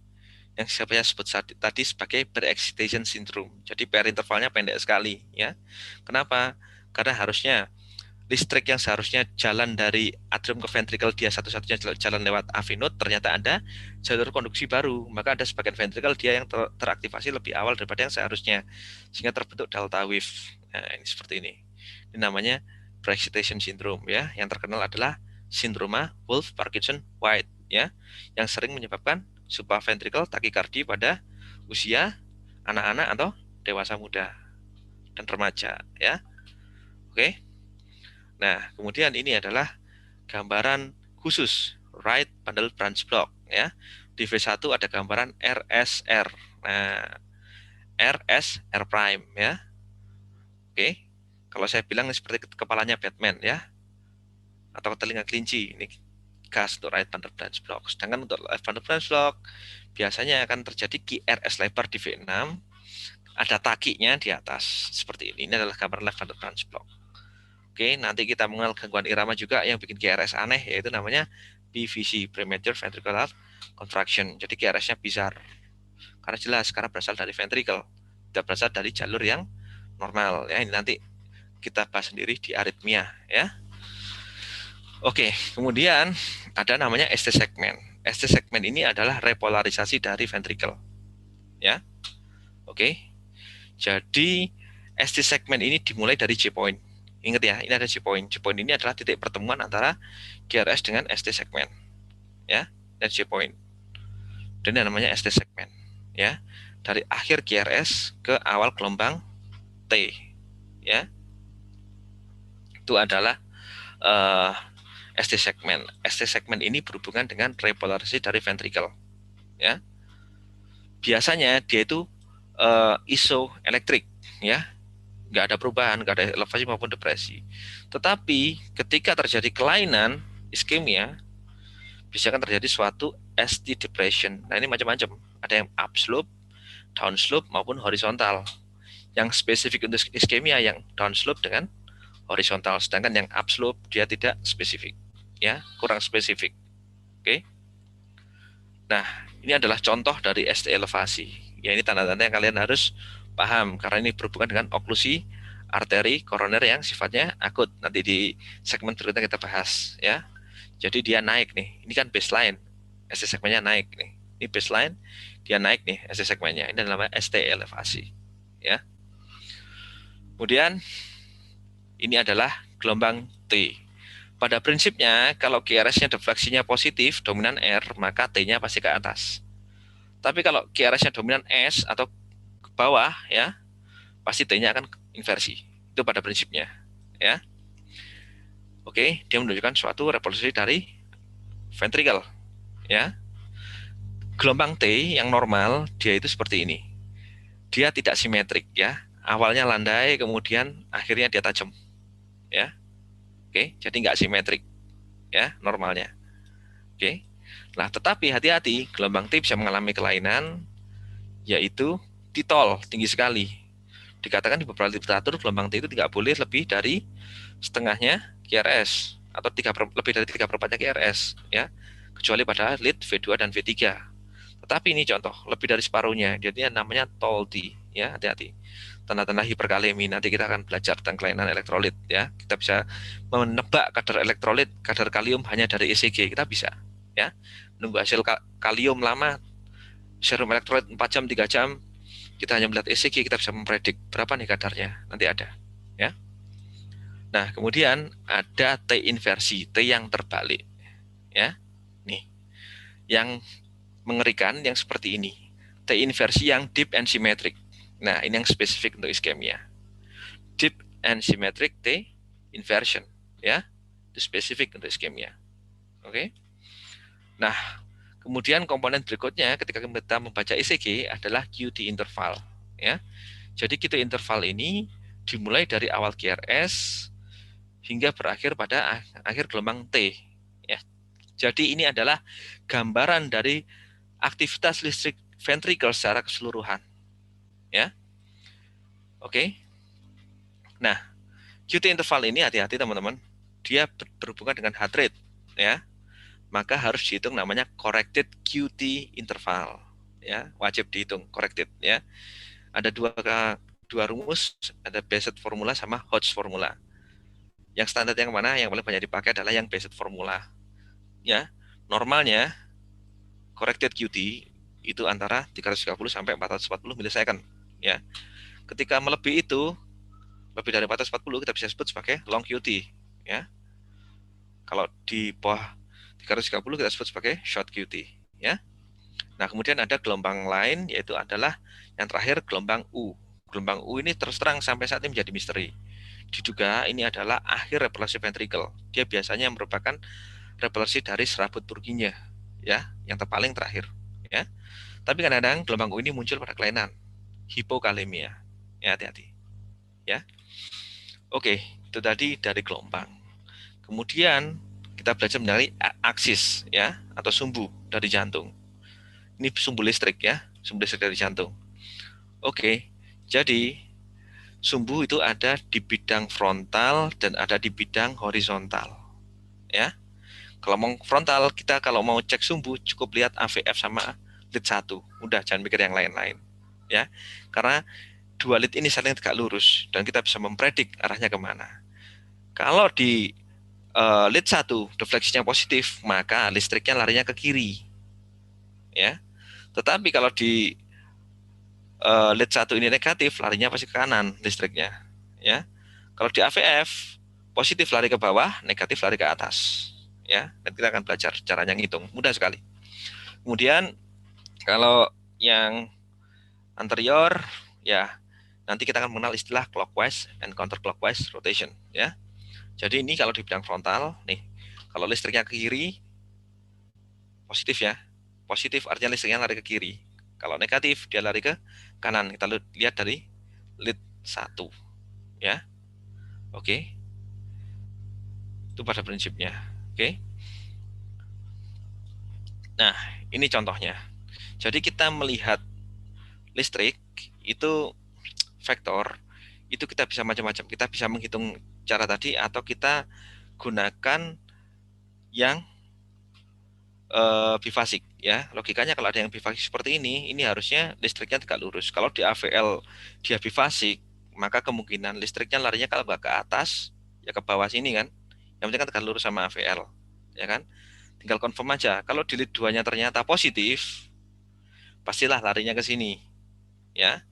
Yang saya sebut tadi sebagai pre-excitation syndrome. Jadi PR intervalnya pendek sekali, ya. Kenapa? Karena harusnya listrik yang seharusnya jalan dari atrium ke ventricle dia satu-satunya jalan lewat AV node, ternyata ada jalur konduksi baru. Maka ada sebagian ventricle dia yang teraktivasi lebih awal daripada yang seharusnya, sehingga terbentuk delta wave. Nah, ini seperti ini. Ini namanya pre-excitation syndrome, ya. Yang terkenal adalah sindroma Wolff-Parkinson-White, ya, yang sering menyebabkan supraventricle takikardi pada usia anak-anak atau dewasa muda dan remaja, ya. Oke. Nah, kemudian ini adalah gambaran khusus right bundle branch block, ya. Di V1 ada gambaran RSR. Nah, RSR prime, ya. Oke. Kalau saya bilang seperti kepalanya Batman, ya. Atau telinga kelinci, ini gas untuk right bundle branch block. Sedangkan untuk left bundle branch block biasanya akan terjadi QRS lebar di V6, ada takinya di atas seperti ini. Ini adalah gambar left bundle branch block. Oke, nanti kita mengenal gangguan irama juga yang bikin QRS aneh, yaitu namanya PVC, premature ventricular contraction. Jadi QRS-nya bizar. Karena jelas, karena berasal dari ventricle, tidak berasal dari jalur yang normal. Ya, ini nanti kita bahas sendiri di aritmia, ya. Oke, kemudian ada namanya ST segment. ST segment ini adalah repolarisasi dari ventricle, ya. Oke. Jadi ST segment ini dimulai dari J point, Ingat ya, ini ada G-point. G-point ini adalah titik pertemuan antara QRS dengan ST segmen. Ya, dan G-point. Dan yang namanya ST segmen. Ya, dari akhir QRS ke awal gelombang T. Ya, itu adalah ST segmen. ST segmen ini berhubungan dengan repolarisasi dari ventricle. Ya, biasanya dia itu isoelektrik. Ya, nggak ada perubahan, nggak ada elevasi maupun depresi. Tetapi ketika terjadi kelainan iskemia, bisa kan terjadi suatu ST depression. Nah ini macam-macam. Ada yang upslope, downslope maupun horizontal. Yang spesifik untuk iskemia yang downslope dengan horizontal, sedangkan yang upslope dia tidak spesifik, ya kurang spesifik. Oke. Nah ini adalah contoh dari ST elevasi. Ya ini tanda-tanda yang kalian harus paham karena ini berhubungan dengan oklusi arteri koroner yang sifatnya akut. Nanti di segmen berikutnya kita bahas ya. Jadi dia naik nih. Ini kan baseline. ST segmennya naik nih. Ini baseline, dia naik nih ST segmennya. Ini namanya ST elevasi. Ya. Kemudian ini adalah gelombang T. Pada prinsipnya kalau QRS-nya defleksinya positif, dominan R, maka T-nya pasti ke atas. Tapi kalau QRS-nya dominan S atau ke bawah ya, pasti T-nya akan inversi. Itu pada prinsipnya, ya. Oke, dia menunjukkan suatu repulsi dari ventricle, ya. Gelombang T yang normal dia itu seperti ini. Dia tidak simetrik ya. Awalnya landai, kemudian akhirnya dia tajam, ya. Oke, jadi nggak simetrik, ya normalnya. Oke. Nah, tetapi hati-hati, gelombang T bisa mengalami kelainan, yaitu titol tinggi sekali. Dikatakan di beberapa literatur gelombang T itu tidak boleh lebih dari setengahnya QRS atau lebih dari 3/4-nya QRS ya, kecuali pada lead V2 dan V3. Tetapi ini contoh lebih dari separuhnya, jadi namanya TOLD ya, hati-hati. Tanda-tanda hiperkalemi nanti kita akan belajar tentang kelainan elektrolit ya. Kita bisa menebak kadar elektrolit, kadar kalium hanya dari ECG, kita bisa ya. Nunggu hasil kalium lama, serum elektrolit 4 jam 3 jam, kita hanya melihat ECG kita bisa mempredik berapa nih kadarnya, nanti ada ya. Nah, kemudian ada T inversi, T yang terbalik. Ya. Nih. Yang mengerikan yang seperti ini. T inversi yang deep and symmetric. Nah, ini yang spesifik untuk iskemia. Deep and symmetric T inversion, ya. Itu spesifik untuk iskemia. Oke. Nah, kemudian komponen berikutnya ketika kita membaca ECG adalah QT interval, ya. Jadi QT interval ini dimulai dari awal QRS hingga berakhir pada akhir gelombang T. Ya. Jadi ini adalah gambaran dari aktivitas listrik ventricle secara keseluruhan. Ya, oke. Nah, QT interval ini hati-hati teman-teman, dia berhubungan dengan heart rate, ya. Maka harus dihitung namanya corrected QT interval, ya, wajib dihitung corrected, ya. Ada dua rumus, ada Bézet formula sama Hodge formula. Yang standar yang mana? Yang paling banyak dipakai adalah yang Bézet formula. Ya, normalnya corrected QT itu antara 330 sampai 440 milisecond. Ya, ketika melebihi itu, lebih dari 440 kita bisa sebut sebagai long QT. Ya, kalau di bawah 330 kita sebut sebagai short QT. Ya, nah kemudian ada gelombang lain yaitu adalah yang terakhir gelombang U. Gelombang U ini terus terang sampai saat ini menjadi misteri. Diduga ini adalah akhir repulsi ventricle. Dia biasanya merupakan repulsi dari serabut Purkinje, ya, yang terpaling terakhir, ya. Tapi kadang-kadang gelombang U ini muncul pada kelainan hipokalemia. Ya, hati-hati. Ya. Oke, itu tadi dari gelombang. Kemudian kita belajar mengenai aksis ya atau sumbu dari jantung. Ini sumbu listrik ya, sumbu listrik dari jantung. Oke. Jadi sumbu itu ada di bidang frontal dan ada di bidang horizontal. Ya. Kalau mau frontal, kita kalau mau cek sumbu cukup lihat AVF sama lead 1. Udah, jangan mikir yang lain-lain. Ya. Karena dua lead ini saling tegak lurus dan kita bisa mempredik arahnya kemana. Kalau di lead 1 defleksinya positif, maka listriknya larinya ke kiri. Ya. Tetapi kalau di lead 1 ini negatif, larinya pasti ke kanan listriknya. Ya. Kalau di AVF, positif lari ke bawah, negatif lari ke atas. Ya, dan kita akan belajar caranya ngitung, mudah sekali. Kemudian kalau yang anterior, ya nanti kita akan mengenal istilah clockwise and counterclockwise rotation. Ya, jadi ini kalau di bidang frontal, nih, kalau listriknya ke kiri, positif ya, positif artinya listriknya lari ke kiri. Kalau negatif dia lari ke kanan. Kita lihat dari lead 1 ya. Oke. Itu pada prinsipnya. Oke. Nah, ini contohnya. Jadi kita melihat listrik itu vektor, itu kita bisa macam-macam. Kita bisa menghitung cara tadi atau kita gunakan yang bifasik ya. Logikanya kalau ada yang bifasik seperti ini harusnya listriknya tegak lurus. Kalau di AVL dia bifasik, maka kemungkinan listriknya larinya kalau nggak ke atas ya ke bawah sini kan. Yang penting kan tegak lurus sama AVL, ya kan? Tinggal confirm aja. Kalau di lead 2-nya ternyata positif, pastilah larinya ke sini, ya.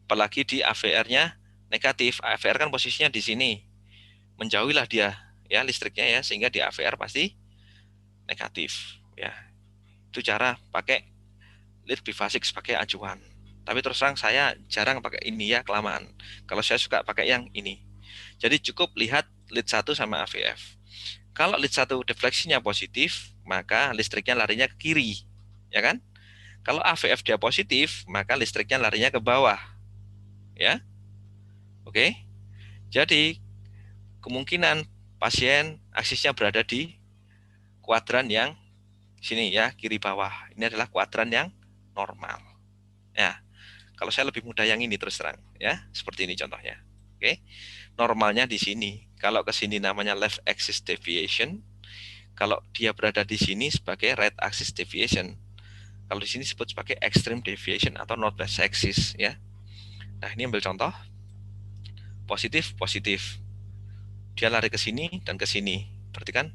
Apalagi di AVR-nya negatif. AVR kan posisinya di sini. Menjauhilah dia ya listriknya ya, sehingga di AVR pasti negatif, ya. Itu cara pakai lead bifasik sebagai acuan. Tapi terus terang saya jarang pakai ini ya, kelamaan. Kalau saya suka pakai yang ini. Jadi cukup lihat lead 1 sama AVF. Kalau lead 1 defleksinya positif, maka listriknya larinya ke kiri, ya kan? Kalau AVF dia positif, maka listriknya larinya ke bawah, ya. Oke. Jadi kemungkinan pasien aksisnya berada di kuadran yang sini ya, kiri bawah. Ini adalah kuadran yang normal. Ya, kalau saya lebih mudah yang ini terus terang, ya. Seperti ini contohnya. Oke. Normalnya di sini. Kalau ke sini namanya left axis deviation. Kalau dia berada di sini sebagai right axis deviation. Kalau di sini disebut sebagai extreme deviation atau northwest axis, ya. Nah, ini ambil contoh. Positif, positif. Dia lari ke sini dan ke sini. Berarti kan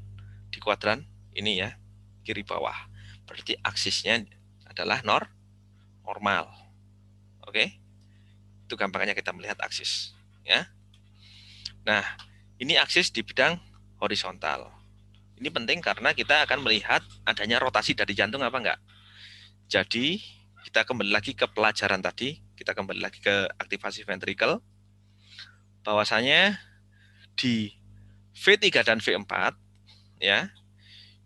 di kuadran ini ya, kiri bawah. Berarti aksisnya adalah normal. Oke. Itu gampangnya kita melihat aksis, ya. Nah, ini aksis di bidang horizontal. Ini penting karena kita akan melihat adanya rotasi dari jantung apa enggak. Jadi, kita kembali lagi ke pelajaran tadi, kita kembali lagi ke aktivasi ventricle. Bahwasanya di V3 dan V4 ya,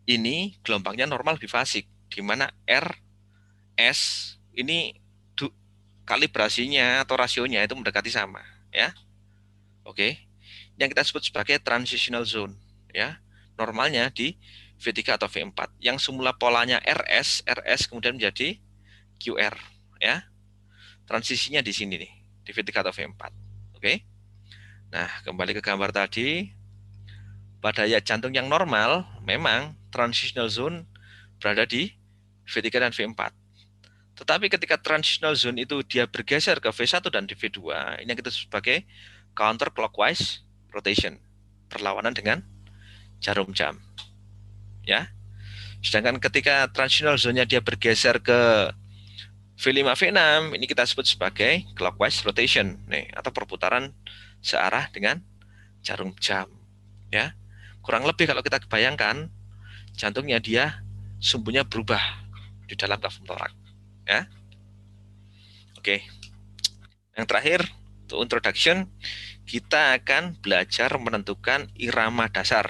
ini gelombangnya normal bifasik, di mana RS ini kalibrasinya atau rasionya itu mendekati sama, ya. Oke. Yang kita sebut sebagai transitional zone, ya. Normalnya di V3 atau V4 yang semula polanya RS kemudian menjadi QR, ya. Transisinya di sini nih, di V3 atau V4. Oke. Nah, kembali ke gambar tadi. Pada jantung yang normal, memang transitional zone berada di V3 dan V4. Tetapi ketika transitional zone itu dia bergeser ke V1 dan di V2, ini yang kita sebut sebagai counterclockwise rotation, berlawanan dengan jarum jam. Ya. Sedangkan ketika transitional zone-nya dia bergeser ke V5 V6, ini kita sebut sebagai clockwise rotation, nih, atau perputaran searah dengan jarum jam, ya. Kurang lebih kalau kita bayangkan, jantungnya dia sumbunya berubah di dalam kafum torak, ya. Oke. Yang terakhir, untuk introduction, kita akan belajar menentukan irama dasar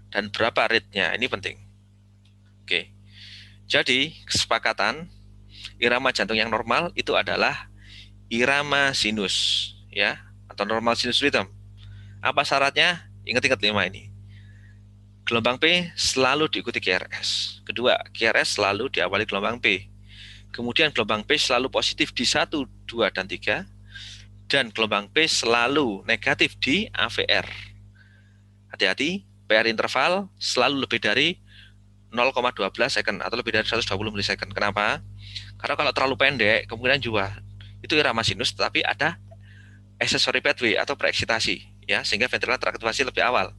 dan berapa rate-nya. Ini penting. Oke. Jadi, kesepakatan irama jantung yang normal itu adalah irama sinus, ya, atau normal sinus rhythm. Apa syaratnya? Ingat-ingat 5 ini. Gelombang P selalu diikuti QRS. Kedua, QRS selalu diawali gelombang P. Kemudian gelombang P selalu positif di 1, 2, dan 3. Dan gelombang P selalu negatif di AVR. Hati-hati, PR interval selalu lebih dari 0,12 second atau lebih dari 120 milisecond. Kenapa? Karena kalau terlalu pendek, kemungkinan juga itu irama sinus, tetapi ada accessory pathway atau preeksitasi, ya, sehingga ventricular teraktivasi lebih awal.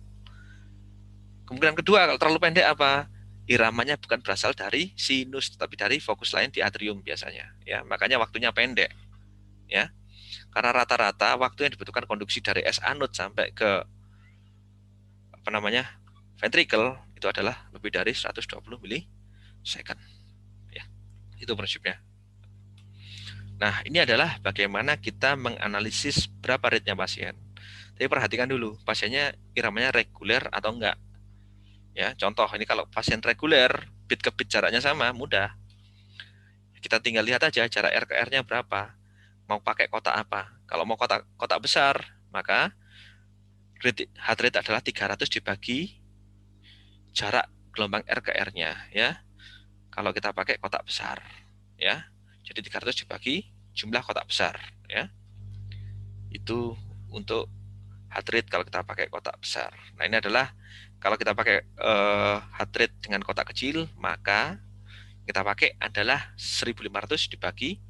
Kemungkinan kedua, kalau terlalu pendek apa? Iramanya bukan berasal dari sinus, tetapi dari fokus lain di atrium biasanya. Ya, makanya waktunya pendek. Ya, Karena rata-rata waktu yang dibutuhkan konduksi dari S anode sampai ke ventricle itu adalah lebih dari 120 milisecond. Ya, itu prinsipnya. Nah, ini adalah bagaimana kita menganalisis berapa rate-nya pasien. Tapi perhatikan dulu, pasiennya iramanya reguler atau enggak. Ya, contoh ini kalau pasien reguler, beat ke beat jaraknya sama, mudah. Kita tinggal lihat aja jarak R ke R-nya berapa. Mau pakai kotak apa. Kalau mau kotak besar, maka heart rate adalah 300 dibagi jarak gelombang R ke R-nya, ya. Kalau kita pakai kotak besar, ya. Jadi 300 dibagi jumlah kotak besar, ya. Itu untuk heart rate kalau kita pakai kotak besar. Nah, ini adalah kalau kita pakai heart rate dengan kotak kecil, maka kita pakai adalah 1500 dibagi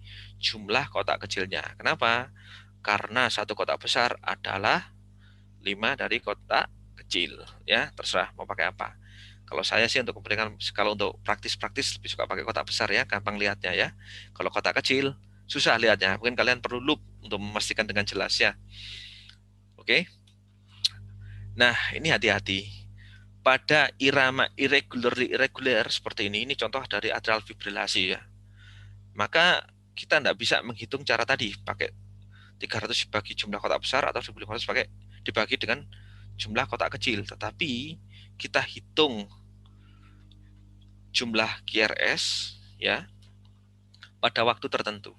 jumlah kotak kecilnya. Kenapa? Karena satu kotak besar adalah 5 dari kotak kecil. Ya, terserah mau pakai apa. Kalau saya sih untuk kepentingan, kalau untuk praktis-praktis lebih suka pakai kotak besar ya, gampang lihatnya ya. Kalau kotak kecil susah lihatnya. Mungkin kalian perlu loop untuk memastikan dengan jelas ya. Oke. Nah, ini hati-hati. Pada irama irregular seperti ini contoh dari atrial fibrilasi ya. Maka kita tidak bisa menghitung cara tadi pakai 300 dibagi jumlah kotak besar atau 1500 pakai dibagi dengan jumlah kotak kecil, tetapi kita hitung jumlah QRS ya pada waktu tertentu.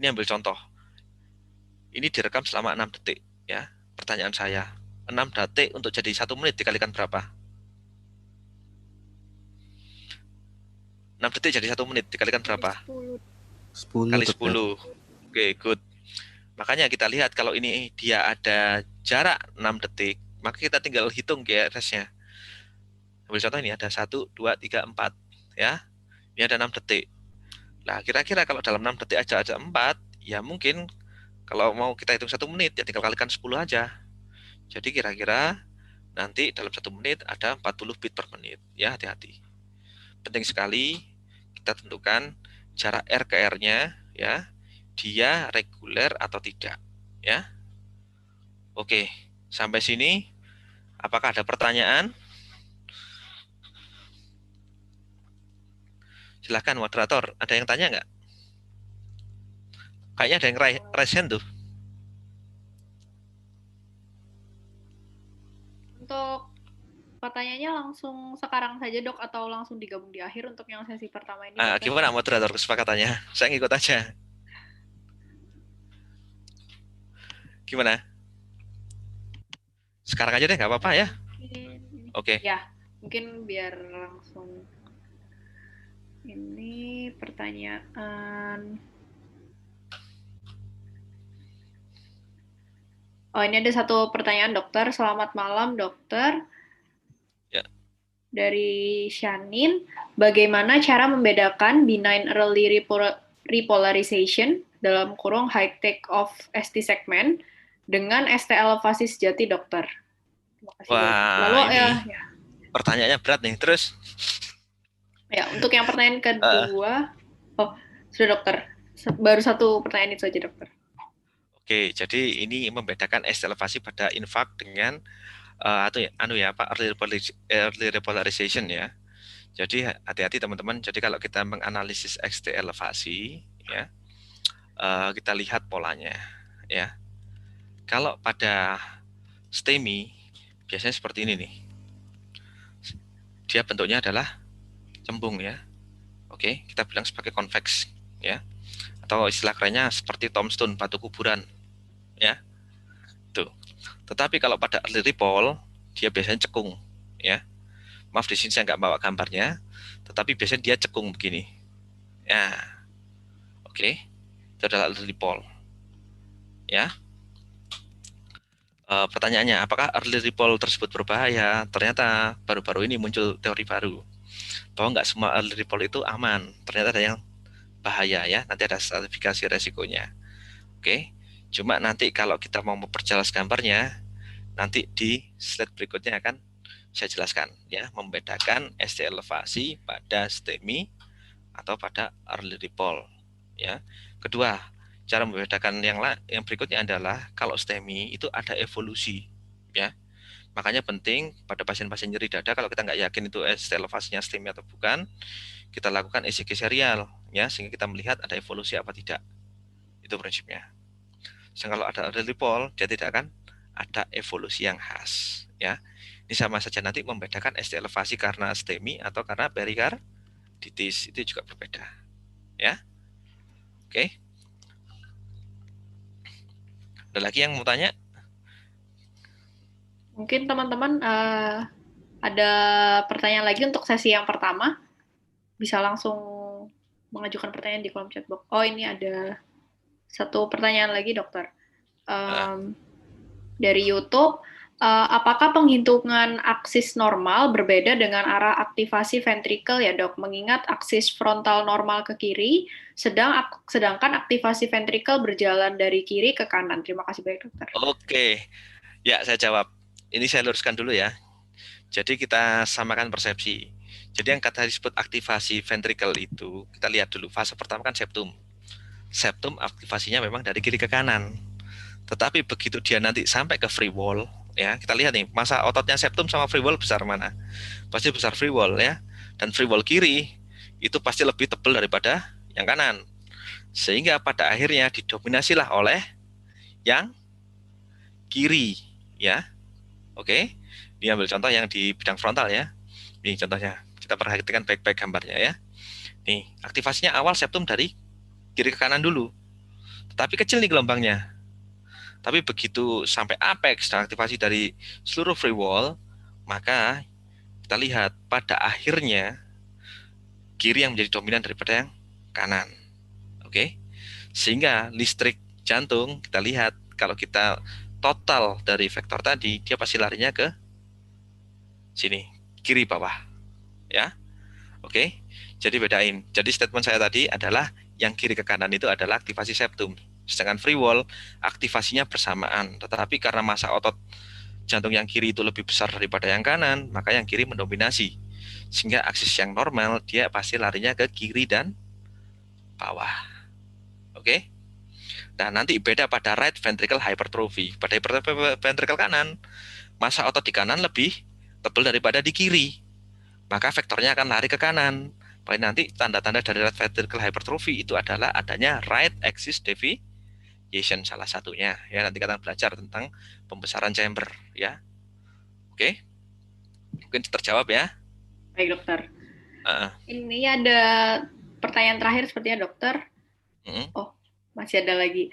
Ini ambil contoh. Ini direkam selama 6 detik ya. Pertanyaan saya, 6 detik untuk jadi 1 menit dikalikan berapa? 6 detik jadi 1 menit dikalikan berapa? 10 Kali 10. Oke, good. Makanya kita lihat kalau ini dia ada jarak 6 detik, maka kita tinggal hitung QRS-nya. Ambil contoh ini ada 1, 2, 3, 4 ya. Ini ada 6 detik. Nah, kira-kira kalau dalam 6 detik aja 4, ya mungkin kalau mau kita hitung 1 menit ya tinggal kalikan 10 aja. Jadi kira-kira nanti dalam 1 menit ada 40 beat per menit. Ya, hati-hati. Penting sekali kita tentukan jarak R ke R-nya ya. Dia reguler atau tidak ya. Oke, sampai sini apakah ada pertanyaan? Silahkan moderator, ada yang tanya nggak? Kayaknya ada yang raise hand tuh. Untuk pertanyaannya langsung sekarang saja dok atau langsung digabung di akhir untuk yang sesi pertama ini? Gimana moderator kesepakatannya? Saya ngikut aja. Gimana? Sekarang aja deh, nggak apa-apa ya. Oke. Ya, mungkin biar langsung. Ini pertanyaan. Oh, ini ada satu pertanyaan dokter. Selamat malam dokter. Ya. Dari Shanin, bagaimana cara membedakan benign early repolarization dalam kurung high take off ST segment dengan ST elevasi sejati dokter? Terima kasih. Wah, lalu ini pertanyaannya berat nih. Terus? Ya, untuk yang pertanyaan kedua, sudah dokter. Baru satu pertanyaan itu saja dokter. Oke, jadi ini membedakan ST elevasi pada infark dengan early repolarization ya. Jadi hati-hati teman-teman. Jadi kalau kita menganalisis ST elevasi ya, kita lihat polanya ya. Kalau pada STEMI biasanya seperti ini nih. Dia bentuknya adalah cembung ya. Oke, kita bilang sebagai konveks ya. Atau istilah kerennya seperti tombstone, batu kuburan ya. Tuh. Tetapi kalau pada early repol dia biasanya cekung ya. Maaf di sini saya nggak bawa gambarnya, tetapi biasanya dia cekung begini. Ya. Oke. Itu adalah early repol. Ya. Pertanyaannya, apakah early repol tersebut berbahaya? Ternyata baru-baru ini muncul teori baru bahwa nggak semua early repol itu aman. Ternyata ada yang bahaya ya. Nanti ada stratifikasi resikonya. Oke. Cuma nanti kalau kita mau memperjelas gambarnya, nanti di slide berikutnya akan saya jelaskan ya, membedakan ST elevasi pada STEMI atau pada early repol ya. Kedua, cara membedakan yang berikutnya adalah kalau STEMI itu ada evolusi, ya. Makanya penting pada pasien-pasien nyeri dada kalau kita nggak yakin itu elevasinya STEMI atau bukan, kita lakukan ECG serial, ya, sehingga kita melihat ada evolusi apa tidak. Itu prinsipnya. Sedangkan kalau ada relipol, dia tidak akan ada evolusi yang khas, ya. Ini sama saja nanti membedakan ST elevasi karena STEMI atau karena perikarditis, itu juga berbeda, ya. Oke. Ada lagi yang mau tanya? Mungkin teman-teman ada pertanyaan lagi untuk sesi yang pertama. Bisa langsung mengajukan pertanyaan di kolom chat box. Oh, ini ada satu pertanyaan lagi, dokter. Dari YouTube, apakah penghitungan aksis normal berbeda dengan arah aktivasi ventrikel ya, dok? Mengingat aksis frontal normal ke kiri, sedangkan aktivasi ventrikel berjalan dari kiri ke kanan. Terima kasih banyak, dokter. Oke, ya saya jawab. Ini saya luruskan dulu ya. Jadi kita samakan persepsi. Jadi yang kata disebut aktivasi ventrikel itu, kita lihat dulu. Fase pertama kan septum. Septum aktivasinya memang dari kiri ke kanan. Tetapi begitu dia nanti sampai ke free wall, ya kita lihat nih, masa ototnya septum sama free wall besar mana? Pasti besar free wall, ya. Dan free wall kiri itu pasti lebih tebal daripada yang kanan. Sehingga pada akhirnya didominasilah oleh yang kiri, ya. Oke. Ini ambil contoh yang di bidang frontal ya. Ini contohnya. Kita perhatikan baik-baik gambarnya ya. Nih, aktivasinya awal septum dari kiri ke kanan dulu. Tetapi kecil nih gelombangnya. Tapi begitu sampai apex dan aktivasi dari seluruh free wall, maka kita lihat pada akhirnya kiri yang menjadi dominan daripada yang kanan. Oke. Sehingga listrik jantung kita lihat kalau kita total dari vektor tadi, dia pasti larinya ke sini, kiri bawah. Ya. Oke. Jadi bedain. Jadi statement saya tadi adalah yang kiri ke kanan itu adalah aktivasi septum. Sedangkan free wall aktivasinya bersamaan. Tetapi karena massa otot jantung yang kiri itu lebih besar daripada yang kanan, maka yang kiri mendominasi. Sehingga aksis yang normal dia pasti larinya ke kiri dan bawah. Oke. Nah, nanti beda pada right ventricle hypertrophy. Pada ventricle kanan, massa otot di kanan lebih tebal daripada di kiri. Maka vektornya akan lari ke kanan. Paling nanti tanda-tanda dari right ventricle hypertrophy itu adalah adanya right axis deviation salah satunya. Ya, nanti kita belajar tentang pembesaran chamber ya. Oke. Mungkin terjawab ya. Baik, dokter. Ini ada pertanyaan terakhir sepertinya, dokter. Oh, masih ada lagi.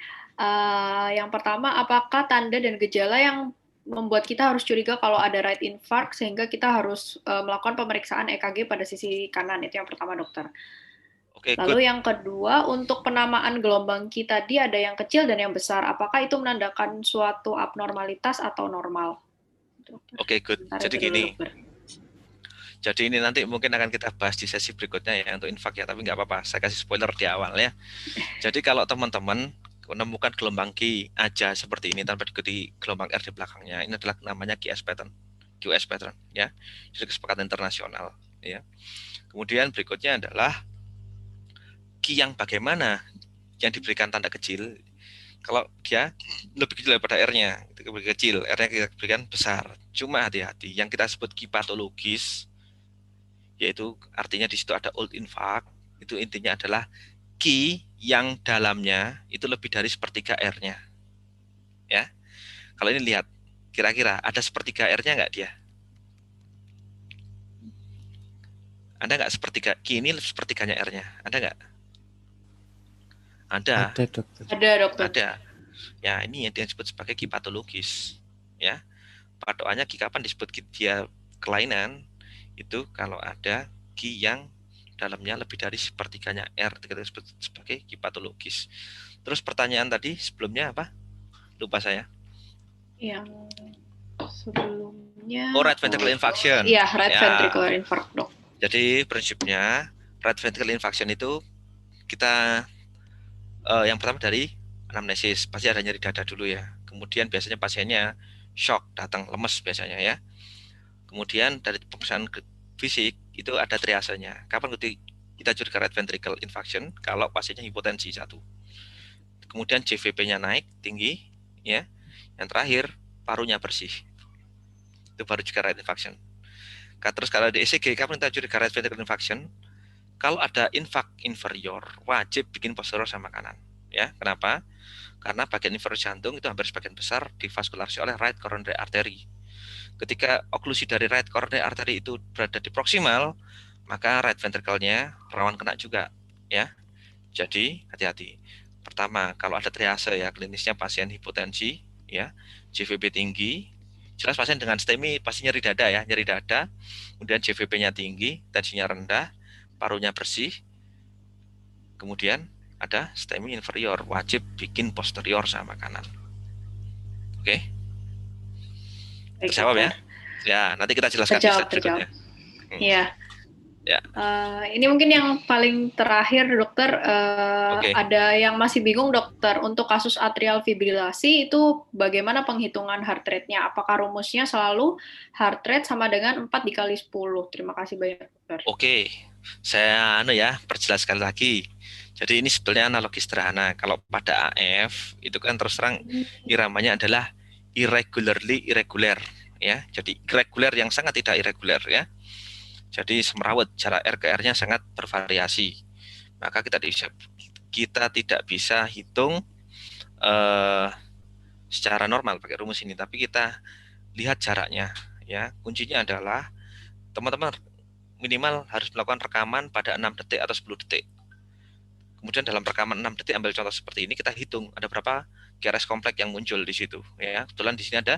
Yang pertama, apakah tanda dan gejala yang membuat kita harus curiga kalau ada right infarct sehingga kita harus melakukan pemeriksaan EKG pada sisi kanan? Itu yang pertama, dokter. Oke, lalu yang kedua, untuk penamaan gelombang Q tadi ada yang kecil dan yang besar. Apakah itu menandakan suatu abnormalitas atau normal? Oke, good. Jadi gini. Jadi ini nanti mungkin akan kita bahas di sesi berikutnya ya untuk infark ya, tapi nggak apa-apa. Saya kasih spoiler di awal ya. Jadi kalau teman-teman menemukan gelombang Q aja seperti ini tanpa diikuti gelombang R di belakangnya, ini adalah namanya QS pattern ya. Jadi kesepakatan internasional ya. Kemudian berikutnya adalah Q yang bagaimana yang diberikan tanda kecil. Kalau dia lebih kecil daripada R-nya, itu lebih kecil, R-nya kita berikan besar. Cuma hati-hati, yang kita sebut Q patologis, yaitu artinya di situ ada old infarct, itu intinya adalah Q yang dalamnya itu lebih dari sepertiga R-nya. Ya. Kalau ini lihat, kira-kira ada sepertiga R-nya nggak dia? Ada nggak sepertiga? Q ini sepertiganya R-nya? Ada nggak? Ada. Ada, dokter. Ada, dokter. Ada. Ya, ini yang disebut sebagai Q patologis. Ya. Patokannya Q kapan disebut dia kelainan? Itu kalau ada Q yang dalamnya lebih dari sepertiganya R, kita sebut sebagai Q patologis. Terus pertanyaan tadi sebelumnya apa? Lupa saya. Yang sebelumnya. Oh, right ventricular infarction. Iya, right ventricular infarct, dok. Jadi prinsipnya right ventricular infarction itu kita yang pertama dari anamnesis, pasti ada nyeri dada dulu ya. Kemudian biasanya pasiennya shock, datang lemes biasanya ya. Kemudian dari pemeriksaan fisik itu ada triasenya. Kapan kita curiga right ventricle infarction? Kalau pasiennya hipotensi 1. kemudian JVP-nya naik tinggi, ya. Yang terakhir parunya bersih. Itu baru juga right infarction. Terus kalau di ECG kapan kita curiga right ventricular infarction? Kalau ada infark inferior, wajib bikin posterior sama kanan. Ya, kenapa? Karena bagian inferior jantung itu hampir sebagian besar divaskularisi oleh right coronary artery. Ketika oklusi dari right coronary artery itu berada di proximal, maka right ventricle-nya rawan kena juga, ya. Jadi hati-hati. Pertama, kalau ada triase ya, klinisnya pasien hipotensi, ya, JVP tinggi, jelas pasien dengan STEMI pasti nyeri dada ya, nyeri dada, kemudian JVP-nya tinggi, tensinya rendah, parunya bersih, kemudian ada STEMI inferior, wajib bikin posterior sama kanan. Oke? Baik, Terjawab ya? dokter. Ya, nanti kita jelaskan di slide berikutnya. Iya. Ya. Ini mungkin yang paling terakhir, dokter. Oke. Ada yang masih bingung, dokter. Untuk kasus atrial fibrilasi itu bagaimana penghitungan heart rate-nya? Apakah rumusnya selalu heart rate sama dengan 4 dikali 10? Terima kasih banyak, dokter. Oke, saya perjelas sekali lagi. Jadi ini sebetulnya analogi sederhana. Kalau pada AF itu kan terus terang iramanya adalah irregularly irregular, ya. Jadi irregular yang sangat tidak irregular, ya. Jadi semrawut, jarak R ke R-nya sangat bervariasi. Maka kita tidak bisa hitung secara normal pakai rumus ini, tapi kita lihat jaraknya, ya. Kuncinya adalah teman-teman minimal harus melakukan rekaman pada 6 detik atau 10 detik. Kemudian dalam rekaman 6 detik, ambil contoh seperti ini, kita hitung ada berapa QRS kompleks yang muncul di situ, ya. Kebetulan di sini ada,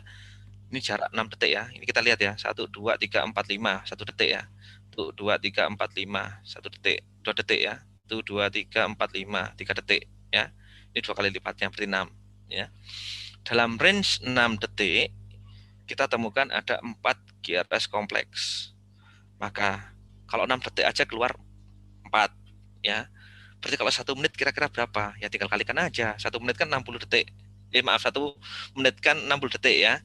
ini jarak 6 detik ya. Ini kita lihat ya, 1, 2, 3, 4, 5, 1 detik ya. 1, 2, 3, 4, 5, 1 detik, 2 detik ya. 1, 2, 3, 4, 5, 3 detik ya. Ini 2 kali lipatnya, berarti 6 ya. Dalam range 6 detik, kita temukan ada 4 QRS kompleks. Maka kalau 6 detik aja keluar 4 ya. Berarti kalau 1 menit kira-kira berapa? Ya tinggal kalikan aja. 1 menit kan 60 detik. Maaf, 1 menit kan 60 detik ya.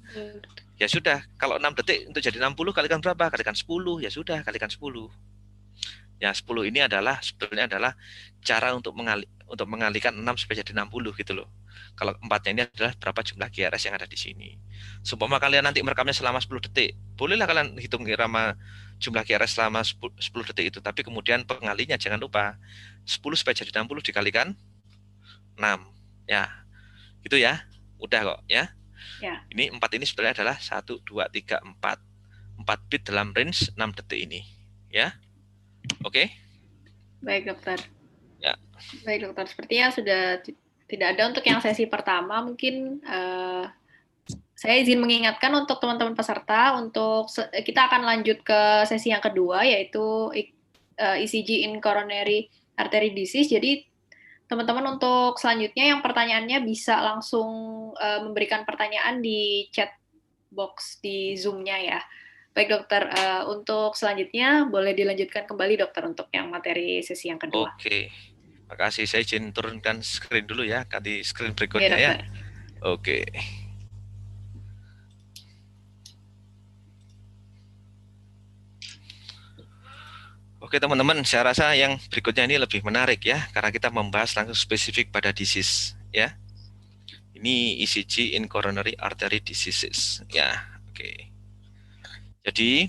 Ya sudah, kalau 6 detik untuk jadi 60 kalikan berapa? Kalikan 10, ya sudah, kalikan 10. Ya 10 ini sebetulnya adalah cara untuk mengalihkan 6 supaya jadi 60 gitu loh. Kalau 4-nya ini adalah berapa jumlah QRS yang ada di sini. Seumpama kalian nanti merekamnya selama 10 detik, bolehlah kalian hitung irama jumlah QRS selama 10 detik itu, tapi kemudian pengalihnya jangan lupa 10 supaya jadi 60 dikalikan 6. Ya, gitu ya. Udah kok ya. Ya. Ini 4 ini sebetulnya adalah 1, 2, 3, 4. 4 bit dalam range 6 detik ini. Ya. Oke? Baik, dokter. Ya. Baik, dokter. Sepertinya sudah tidak ada untuk yang sesi pertama. Mungkin saya izin mengingatkan untuk teman-teman peserta, untuk kita akan lanjut ke sesi yang kedua, yaitu ECG in coronary artery disease. Jadi teman-teman untuk selanjutnya yang pertanyaannya bisa langsung memberikan pertanyaan di chat box di Zoom-nya ya. Baik, dokter, untuk selanjutnya boleh dilanjutkan kembali, dokter, untuk yang materi sesi yang kedua. Oke, makasih. Saya izin turunkan screen dulu ya, ganti screen berikutnya ya. Oke. Oke teman-teman, saya rasa yang berikutnya ini lebih menarik ya, karena kita membahas langsung spesifik pada disease ya. Ini ECG in coronary artery diseases ya. Oke. Jadi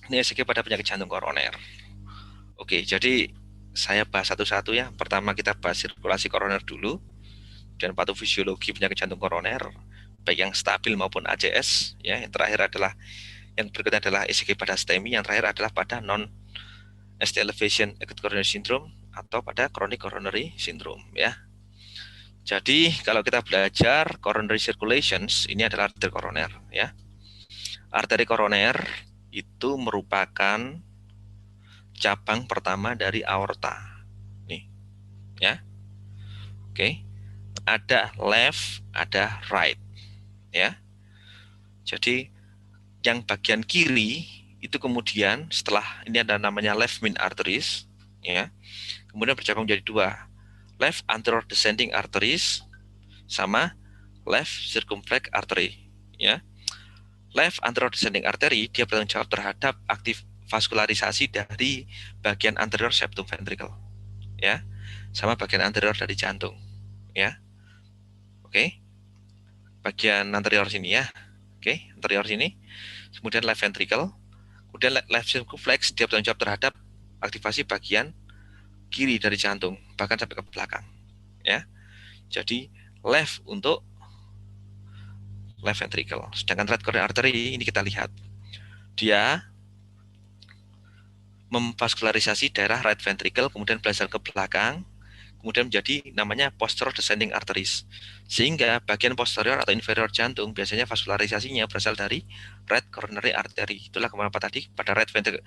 ini ECG pada penyakit jantung koroner. Oke, jadi saya bahas satu-satu ya. Pertama kita bahas sirkulasi koroner dulu, dan patofisiologi penyakit jantung koroner, baik yang stabil maupun ACS ya. Yang terakhir adalah berikutnya adalah ECG pada STEMI, yang terakhir adalah pada non ST elevation acute coronary syndrome atau pada chronic coronary syndrome ya. Jadi kalau kita belajar coronary circulations, ini adalah arteri koroner ya. Arteri koroner itu merupakan cabang pertama dari aorta. Nih. Ya. Oke. Ada left, ada right. Ya. Jadi yang bagian kiri itu kemudian setelah ini ada namanya left main arteries ya. Kemudian bercabang menjadi 2. Left anterior descending arteries sama left circumflex artery ya. Left anterior descending artery dia bertanggung jawab terhadap aktif vaskularisasi dari bagian anterior septum ventricle ya, sama bagian anterior dari jantung ya. Oke. Bagian anterior sini ya. Oke, anterior sini. Kemudian left ventricle. Kemudian left circumflex dia bertanggung jawab terhadap aktivasi bagian kiri dari jantung, bahkan sampai ke belakang. Ya. Jadi left untuk left ventricle. Sedangkan right coronary artery ini kita lihat dia memvaskularisasi daerah right ventricle, kemudian berasal ke belakang, kemudian menjadi namanya posterior descending arteries. Sehingga bagian posterior atau inferior jantung biasanya vaskularisasinya berasal dari right coronary artery. Itulah kenapa tadi pada right ventricle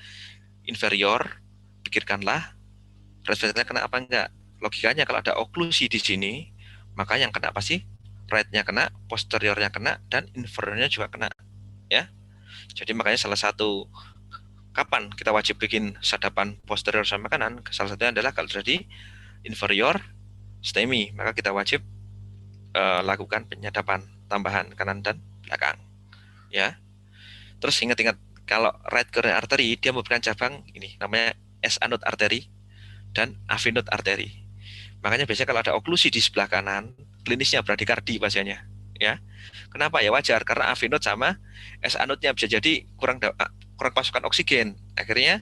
inferior, pikirkanlah right ventricle kena apa enggak. Logikanya kalau ada oklusi di sini, maka yang kena apa sih? Right-nya kena, posteriornya kena, dan inferiornya juga kena. Ya, jadi makanya salah satu kapan kita wajib bikin sadapan posterior sama kanan, salah satunya adalah kalau terjadi inferior STEMI, maka kita wajib lakukan penyadapan tambahan kanan dan belakang. Ya. Terus ingat-ingat kalau right coronary artery dia memberikan cabang ini namanya SA node artery dan AV node artery. Makanya biasanya kalau ada oklusi di sebelah kanan, klinisnya bradikardi pasiennya. Ya. Kenapa ya? Wajar karena AV node sama SA node-nya bisa jadi kurang pasokan oksigen. Akhirnya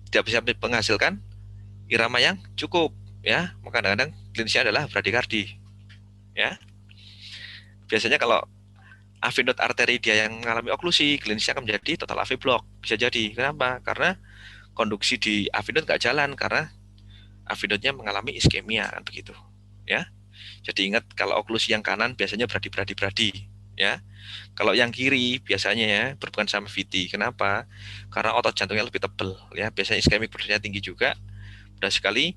tidak bisa menghasilkan irama yang cukup, ya. Maka kadang-kadang klinisnya adalah bradikardi. Ya. Biasanya kalau AV node arteri dia yang mengalami oklusi, klinisnya akan menjadi total AV block. Bisa jadi. Kenapa? Karena konduksi di AV node nggak jalan karena AV node-nya mengalami iskemia kan begitu. Ya. Jadi ingat kalau oklusi yang kanan biasanya bradi, ya. Kalau yang kiri biasanya ya berhubungan sama VT. Kenapa? Karena otot jantungnya lebih tebal, ya. Biasanya iskemik burdennya tinggi juga, mudah sekali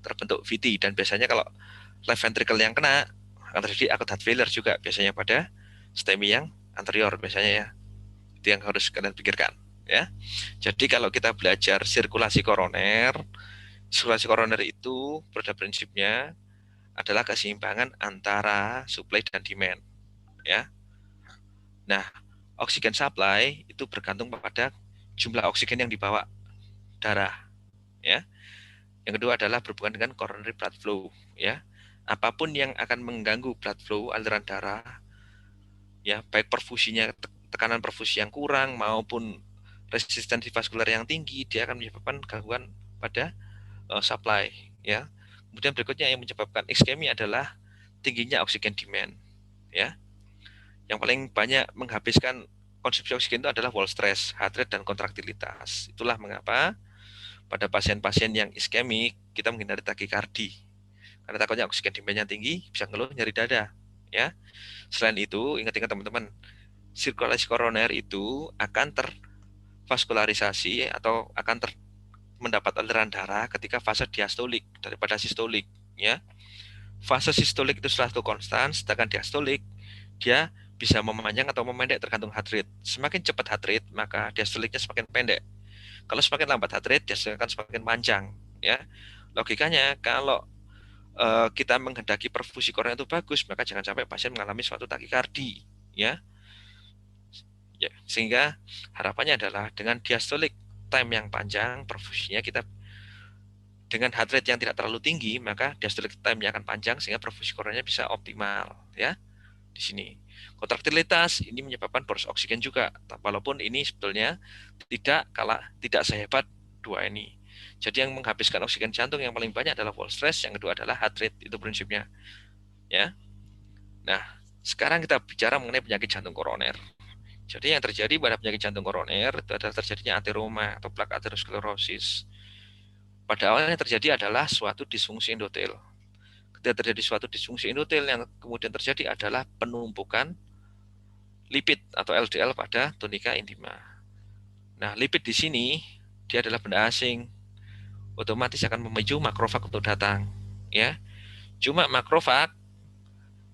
terbentuk VT. Dan biasanya kalau left ventricle yang kena akan terjadi acute heart failure juga biasanya pada STEMI yang anterior biasanya ya. Itu yang harus kalian pikirkan, ya. Jadi kalau kita belajar sirkulasi koroner itu pada prinsipnya adalah keseimbangan antara supply dan demand, ya. Nah, oksigen supply itu bergantung pada jumlah oksigen yang dibawa darah, ya. Yang kedua adalah berhubungan dengan coronary blood flow, ya. Apapun yang akan mengganggu blood flow aliran darah, ya, baik perfusinya tekanan perfusi yang kurang maupun resistensi vaskular yang tinggi, dia akan menyebabkan gangguan pada supply, ya. Kemudian berikutnya yang menyebabkan iskemi adalah tingginya oksigen demand, ya. Yang paling banyak menghabiskan konsumsi oksigen itu adalah wall stress, heart rate, dan kontraktilitas. Itulah mengapa pada pasien-pasien yang iskemik kita menghindari takikardi. Karena takutnya oksigen demand-nya tinggi, bisa ngeluh nyeri dada, ya. Selain itu, ingat-ingat teman-teman, sirkulasi koroner itu akan tervaskularisasi atau akan mendapat aliran darah ketika fase diastolik daripada sistolik, ya. Fase sistolik itu selalu konstan, sedangkan diastolik dia bisa memanjang atau memendek tergantung heart rate. Semakin cepat heart rate, maka diastoliknya semakin pendek. Kalau semakin lambat heart rate, diastolik akan semakin panjang, ya. Logikanya kalau kita menghendaki perfusi koroner itu bagus, maka jangan sampai pasien mengalami suatu takikardi, ya. Ya, sehingga harapannya adalah dengan diastolik time yang panjang, perfusinya kita dengan heart rate yang tidak terlalu tinggi, maka diastolik time-nya akan panjang sehingga perfusi koronernya bisa optimal, ya. Di sini. Kontraktilitas ini menyebabkan boros oksigen juga, walaupun ini sebetulnya tidak sehebat dua ini. Jadi yang menghabiskan oksigen jantung yang paling banyak adalah wall stress, yang kedua adalah heart rate, itu prinsipnya, ya. Nah, sekarang kita bicara mengenai penyakit jantung koroner. Jadi yang terjadi pada penyakit jantung koroner itu adalah terjadinya ateroma atau plak aterosklerosis. Pada awalnya terjadi adalah suatu disfungsi endotel. Ketika terjadi suatu disfungsi endotel, yang kemudian terjadi adalah penumpukan lipid atau LDL pada tunika intima. Nah, lipid di sini dia adalah benda asing, otomatis akan memicu makrofag untuk datang, ya. Cuma makrofag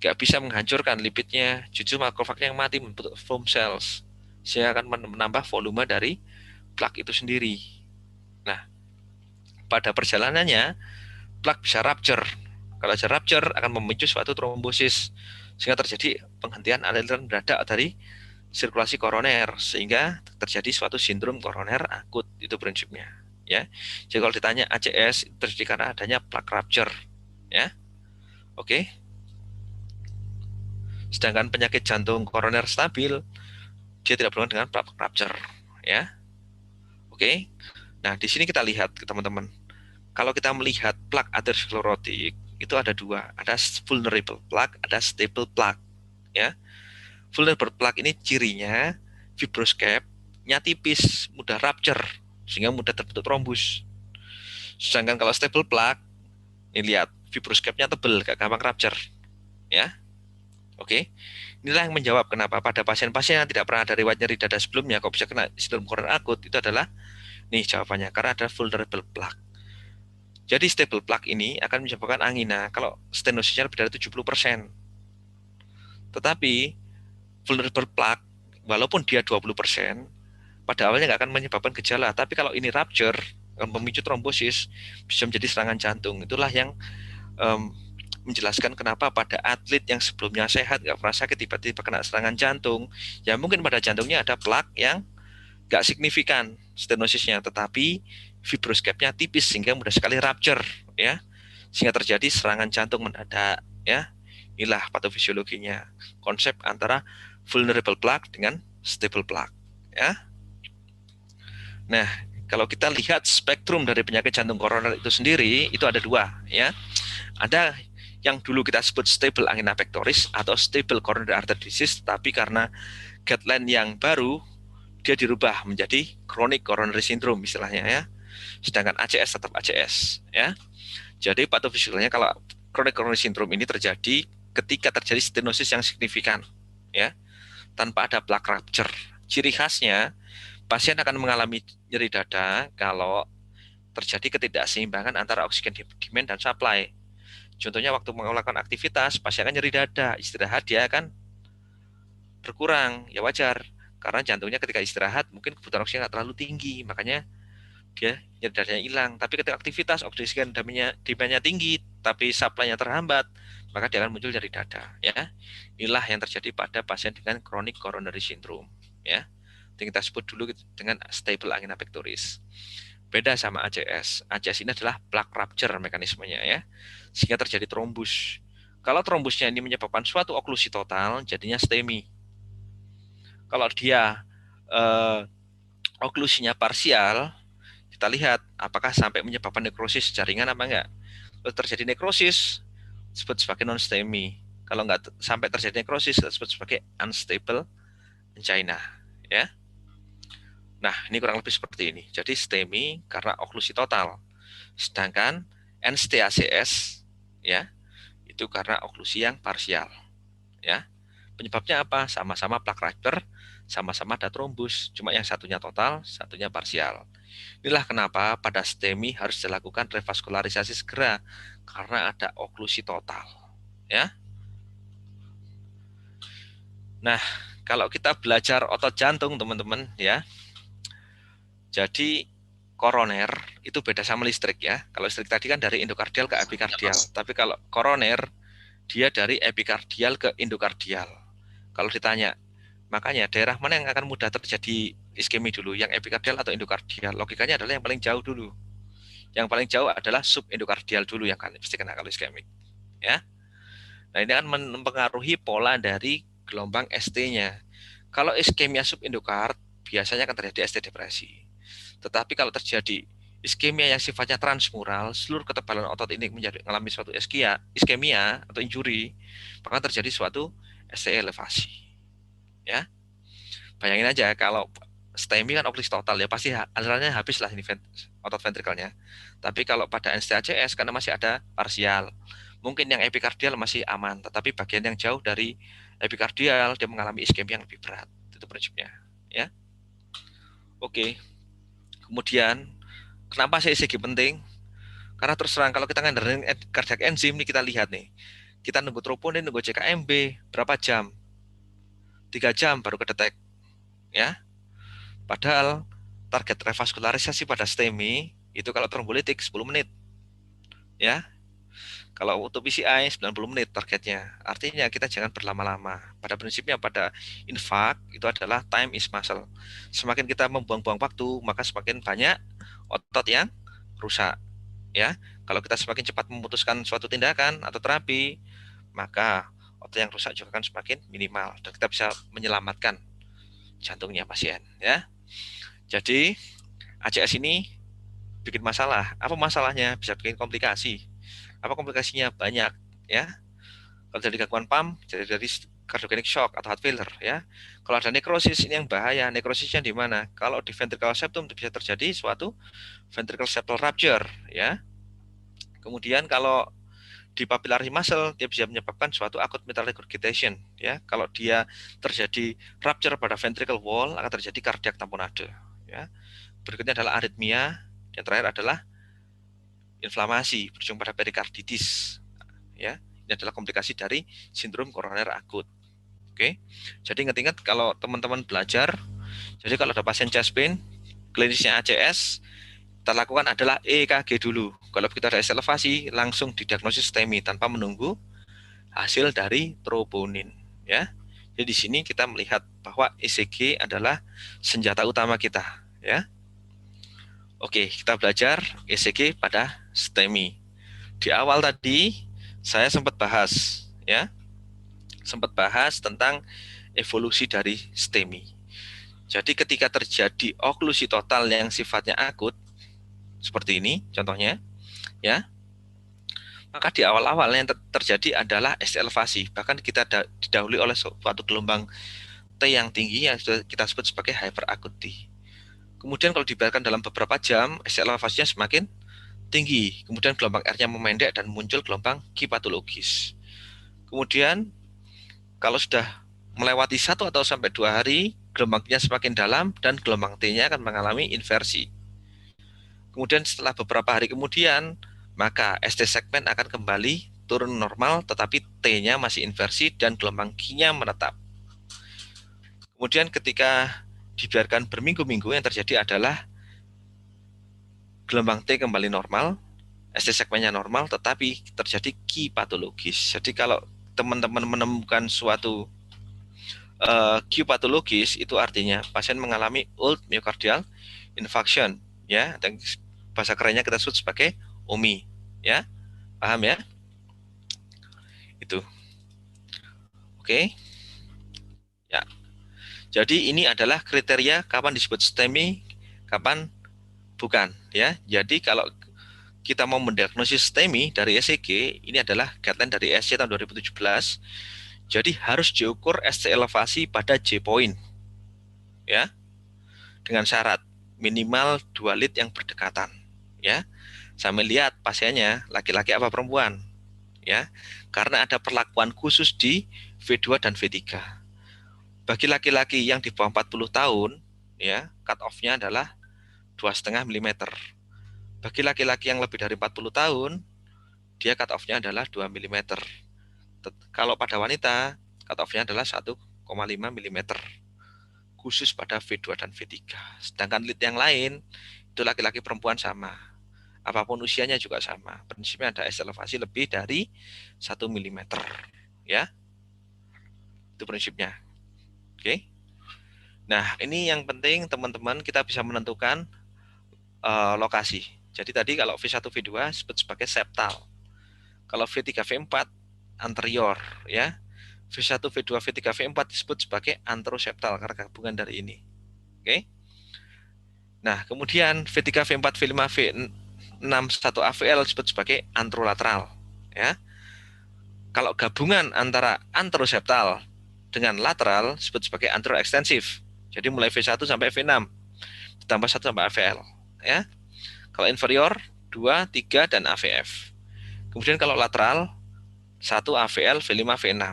nggak bisa menghancurkan lipidnya, justru makrofag yang mati membentuk foam cells, sehingga akan menambah volume dari plak itu sendiri. Nah, pada perjalanannya plak bisa rupture. Kalau rupture akan memicu suatu trombosis, sehingga terjadi penghentian aliran mendadak dari sirkulasi koroner, sehingga terjadi suatu sindrom koroner akut, itu prinsipnya, ya. Jadi kalau ditanya ACS terjadi karena adanya plak rupture, ya. Oke. Sedangkan penyakit jantung koroner stabil, dia tidak berhubungan dengan plaque rupture, ya. Oke. Nah, di sini kita lihat teman-teman. Kalau kita melihat plaque atherosklerotik itu ada dua, ada vulnerable plaque, ada stable plaque, ya. Vulnerable plaque ini cirinya fibroscape-nya tipis, mudah rupture, sehingga mudah terbentuk trombus. Sedangkan kalau stable plaque, ini lihat fibroscape-nya tebal, gak gampang rupture, ya. Oke, inilah yang menjawab kenapa pada pasien-pasien yang tidak pernah ada riwayat nyeri dada sebelumnya kok bisa kena sindrom koroner akut, itu adalah nih jawabannya, karena ada vulnerable plaque. Jadi stable plaque ini akan menyebabkan angina kalau stenosisnya lebih dari 70%. Tetapi vulnerable plaque, walaupun dia 20%, pada awalnya nggak akan menyebabkan gejala. Tapi kalau ini rupture, memicu trombosis, bisa menjadi serangan jantung. Itulah yang menjelaskan kenapa pada atlet yang sebelumnya sehat, nggak pernah sakit, tiba-tiba kena serangan jantung. Ya mungkin pada jantungnya ada plaque yang nggak signifikan stenosisnya, tetapi fibroscape-nya tipis sehingga mudah sekali rupture, ya, sehingga terjadi serangan jantung mendadak, ya. Inilah patofisiologinya, konsep antara vulnerable plaque dengan stable plaque, ya. Nah, kalau kita lihat spektrum dari penyakit jantung koroner itu sendiri, itu ada dua, ya. Ada yang dulu kita sebut stable angina pectoris atau stable coronary artery disease, tapi karena guideline yang baru, dia dirubah menjadi chronic coronary syndrome istilahnya, ya. Sedangkan ACS tetap ACS, ya. Jadi patofisiologinya kalau chronic coronary syndrome ini terjadi ketika terjadi stenosis yang signifikan, ya, tanpa ada plaque rupture. Ciri khasnya pasien akan mengalami nyeri dada kalau terjadi ketidakseimbangan antara oksigen demand dan supply. Contohnya waktu melakukan aktivitas, pasien akan nyeri dada, istirahat dia akan berkurang, ya wajar. Karena jantungnya ketika istirahat mungkin kebutuhan oksigen nggak terlalu tinggi, makanya dia nyeri dadanya hilang. Tapi ketika aktivitas oksigen demandnya tinggi, tapi supply-nya terhambat, maka dia akan muncul nyeri dada. Ya, inilah yang terjadi pada pasien dengan chronic coronary syndrome. Ya, yang kita sebut dulu dengan stable angina pectoris. Beda sama ACS. ACS ini adalah plaque rupture mekanismenya, ya, sehingga terjadi trombus. Kalau trombusnya ini menyebabkan suatu oklusi total, jadinya STEMI. Kalau dia oklusinya parsial, kita lihat apakah sampai menyebabkan nekrosis jaringan apa enggak. Kalau terjadi nekrosis, disebut sebagai non-STEMI. Kalau enggak sampai terjadi nekrosis, disebut sebagai unstable angina, ya. Nah, ini kurang lebih seperti ini. Jadi STEMI karena oklusi total. Sedangkan NST-ACS, ya, itu karena oklusi yang parsial, ya. Penyebabnya apa? Sama-sama plaque rupture, sama-sama ada trombus, cuma yang satunya total, satunya parsial. Inilah kenapa pada STEMI harus dilakukan revaskularisasi segera karena ada oklusi total, ya. Nah, kalau kita belajar otot jantung, teman-teman, ya. Jadi koroner itu beda sama listrik, ya. Kalau listrik tadi kan dari endokardial ke epikardial, tapi kalau koroner dia dari epikardial ke endokardial. Kalau ditanya, makanya daerah mana yang akan mudah terjadi iskemi dulu, yang epikardial atau endokardial? Logikanya adalah yang paling jauh dulu. Yang paling jauh adalah subendokardial dulu yang pasti kena kalau iskemik, ya. Nah, ini akan mempengaruhi pola dari gelombang ST-nya. Kalau iskemia subendokard biasanya akan terjadi ST depresi. Tetapi kalau terjadi iskemia yang sifatnya transmural, seluruh ketebalan otot ini mengalami suatu iskemia atau injury, maka terjadi suatu ST elevasi. Ya, bayangin aja kalau STEMI kan oklusi total, ya pasti alirannya habis lah ini otot ventrikelnya. Tapi kalau pada NST-ACS karena masih ada parsial, mungkin yang epikardial masih aman, tetapi bagian yang jauh dari epikardial dia mengalami iskemia yang lebih berat. Itu prinsipnya, ya. Oke. Kemudian kenapa ECG penting? Karena terus terang kalau kita ngandelin cardiac enzim nih, kita lihat nih. Kita nunggu troponin, nunggu CKMB berapa jam? 3 jam baru kedetek, ya. Padahal target revaskularisasi pada STEMI itu kalau trombolitik 10 menit. Ya. Kalau untuk PCI 90 menit targetnya. Artinya kita jangan berlama-lama. Pada prinsipnya pada infak itu adalah time is muscle. Semakin kita membuang-buang waktu, maka semakin banyak otot yang rusak. Ya. Kalau kita semakin cepat memutuskan suatu tindakan atau terapi, maka otot yang rusak juga akan semakin minimal dan kita bisa menyelamatkan jantungnya pasien ya. Jadi ACS ini bikin masalah. Apa masalahnya? Bisa bikin komplikasi. Apa komplikasinya? Banyak ya. Kalau dari gangguan pump, jadi dari cardiogenic shock atau heart failure ya. Kalau ada nekrosis ini yang bahaya. Nekrosisnya di mana? Kalau di ventricular septum bisa terjadi suatu ventricular septal rupture ya. Kemudian kalau di papillary muscle dia bisa menyebabkan suatu acute mitral regurgitation ya. Kalau dia terjadi rupture pada ventricle wall akan terjadi cardiac tamponade ya. Berikutnya adalah aritmia, yang terakhir adalah inflamasi berujung pada perikarditis ya. Ini adalah komplikasi dari sindrom koroner akut. Oke. Jadi ingat-ingat kalau teman-teman belajar, jadi kalau ada pasien chest pain, klinisnya ACS, kita lakukan adalah EKG dulu. Kalau kita ada elevasi, langsung didiagnosis STEMI tanpa menunggu hasil dari troponin ya. Jadi di sini kita melihat bahwa ECG adalah senjata utama kita ya. Oke, kita belajar ECG pada STEMI. Di awal tadi saya sempat bahas ya, sempat bahas tentang evolusi dari STEMI. Jadi ketika terjadi oklusi total yang sifatnya akut seperti ini contohnya ya, maka di awal-awal yang terjadi adalah elevasi. Bahkan kita didahului oleh suatu gelombang T yang tinggi yang sudah kita sebut sebagai hyperacute T. Kemudian kalau dibiarkan dalam beberapa jam, elevasinya semakin tinggi. Kemudian gelombang R-nya memendek dan muncul gelombang Q patologis. Kemudian kalau sudah melewati 1 atau sampai 2 hari, gelombangnya semakin dalam dan gelombang T-nya akan mengalami inversi. Kemudian setelah beberapa hari kemudian, maka ST segmen akan kembali turun normal, tetapi T-nya masih inversi dan gelombang Q-nya menetap. Kemudian ketika dibiarkan berminggu-minggu, yang terjadi adalah gelombang T kembali normal, ST segmennya normal, tetapi terjadi Q patologis. Jadi kalau teman-teman menemukan suatu Q patologis, itu artinya pasien mengalami old myocardial infarction, ya, dan bahasa kerennya kita sebut sebagai OMI, ya, paham ya? Itu, oke, ya. Jadi ini adalah kriteria kapan disebut STEMI, kapan bukan, ya. Jadi kalau kita mau mendiagnosis STEMI dari ECG, ini adalah guideline dari ESC tahun 2017. Jadi harus diukur ST elevasi pada J point, ya, dengan syarat minimal 2 lead yang berdekatan, ya. Sambil lihat pasiennya laki-laki apa perempuan, ya, karena ada perlakuan khusus di V2 dan V3. Bagi laki-laki yang di bawah 40 tahun, ya, cut off-nya adalah 2,5 mm. Bagi laki-laki yang lebih dari 40 tahun, dia cut off-nya adalah 2 mm. Kalau pada wanita, cut off-nya adalah 1,5 mm. Khusus pada V2 dan V3. Sedangkan lead yang lain, itu laki-laki perempuan sama. Apapun usianya juga sama. Prinsipnya ada elevasi lebih dari 1 mm. Ya, itu prinsipnya. Oke. Nah, ini yang penting teman-teman kita bisa menentukan lokasi. Jadi tadi kalau V1, V2 disebut sebagai septal. Kalau V3, V4 anterior, ya. V1, V2, V3, V4 disebut sebagai anteroseptal karena gabungan dari ini. Oke. Nah, kemudian V3, V4, V5, V6, 1 AVL disebut sebagai anterolateral, ya. Kalau gabungan antara anteroseptal dengan lateral disebut sebagai anteroextensif. Jadi mulai V1 sampai V6 ditambah 1 sampai AVL, ya. Kalau inferior 2, 3 dan AVF. Kemudian kalau lateral 1 AVL, V5, V6,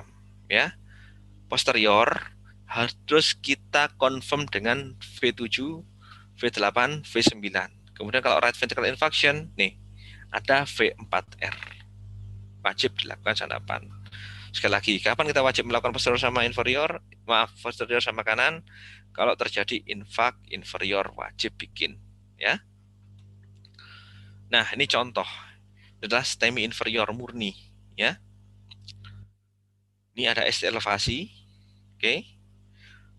ya. Posterior harus kita confirm dengan V7, V8, V9. Kemudian kalau right ventricular infarction, nih, ada V4R. Wajib dilakukan sanapan. Sekali lagi, kapan kita wajib melakukan posterior sama inferior? Maaf, posterior sama kanan. Kalau terjadi infak inferior wajib bikin, ya. Nah, ini contoh. Ini adalah STEMI inferior murni, ya. Ini ada ST elevasi, oke.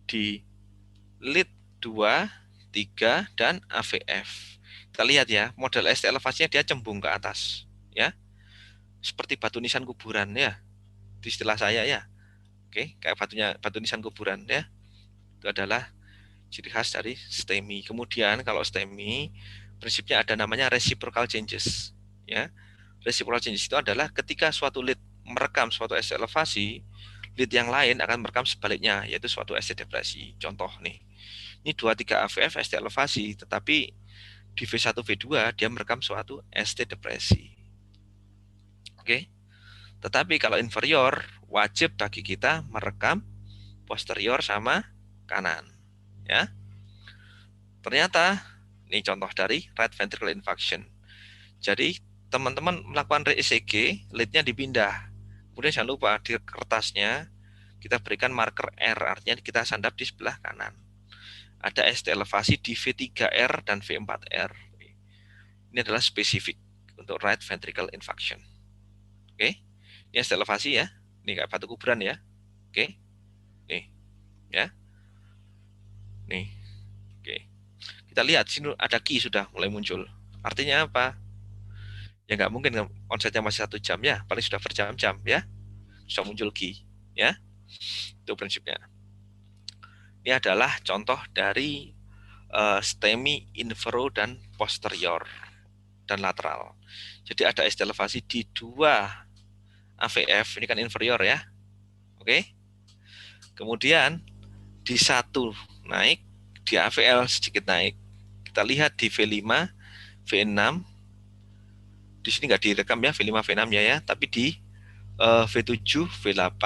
Di lead 2, 3 dan AVF. Kita lihat ya, model ST elevasinya dia cembung ke atas, ya. Seperti batu nisan kuburan, ya. di istilah saya ya. Oke, kayak batu nisan kuburan ya. Itu adalah ciri khas dari STEMI. Kemudian kalau STEMI prinsipnya ada namanya reciprocal changes ya. Reciprocal changes itu adalah ketika suatu lead merekam suatu ST elevasi, lead yang lain akan merekam sebaliknya, yaitu suatu ST depresi. Contoh nih, ini 23 AVF ST elevasi, tetapi di V1 V2 dia merekam suatu ST depresi. Oke. Tetapi kalau inferior wajib bagi kita merekam posterior sama kanan. Ya. Ternyata ini contoh dari right ventricular infarction. Jadi teman-teman melakukan ECG, leadnya dipindah. Kemudian jangan lupa di kertasnya kita berikan marker R, artinya kita sandap di sebelah kanan. Ada ST elevasi di V3R dan V4R. Ini adalah spesifik untuk right ventricle infarction. Oke, ini ST elevasi ya. Ini kayak batu kuburan ya. Oke, nih ya. Nih, oke. Kita lihat sini ada key sudah mulai muncul. Artinya apa? Ya nggak mungkin onsetnya masih 1 jam ya, paling sudah berjam-jam ya. Sudah muncul key ya. Itu prinsipnya. Ini adalah contoh dari STEMI infero dan posterior dan lateral. Jadi ada ST elevasi di 2 AVF, ini kan inferior ya. Oke. Kemudian di 1 naik, di AVL sedikit naik. Kita lihat di V5, V6, di sini nggak direkam ya V5, V6 ya, tapi di V7, V8,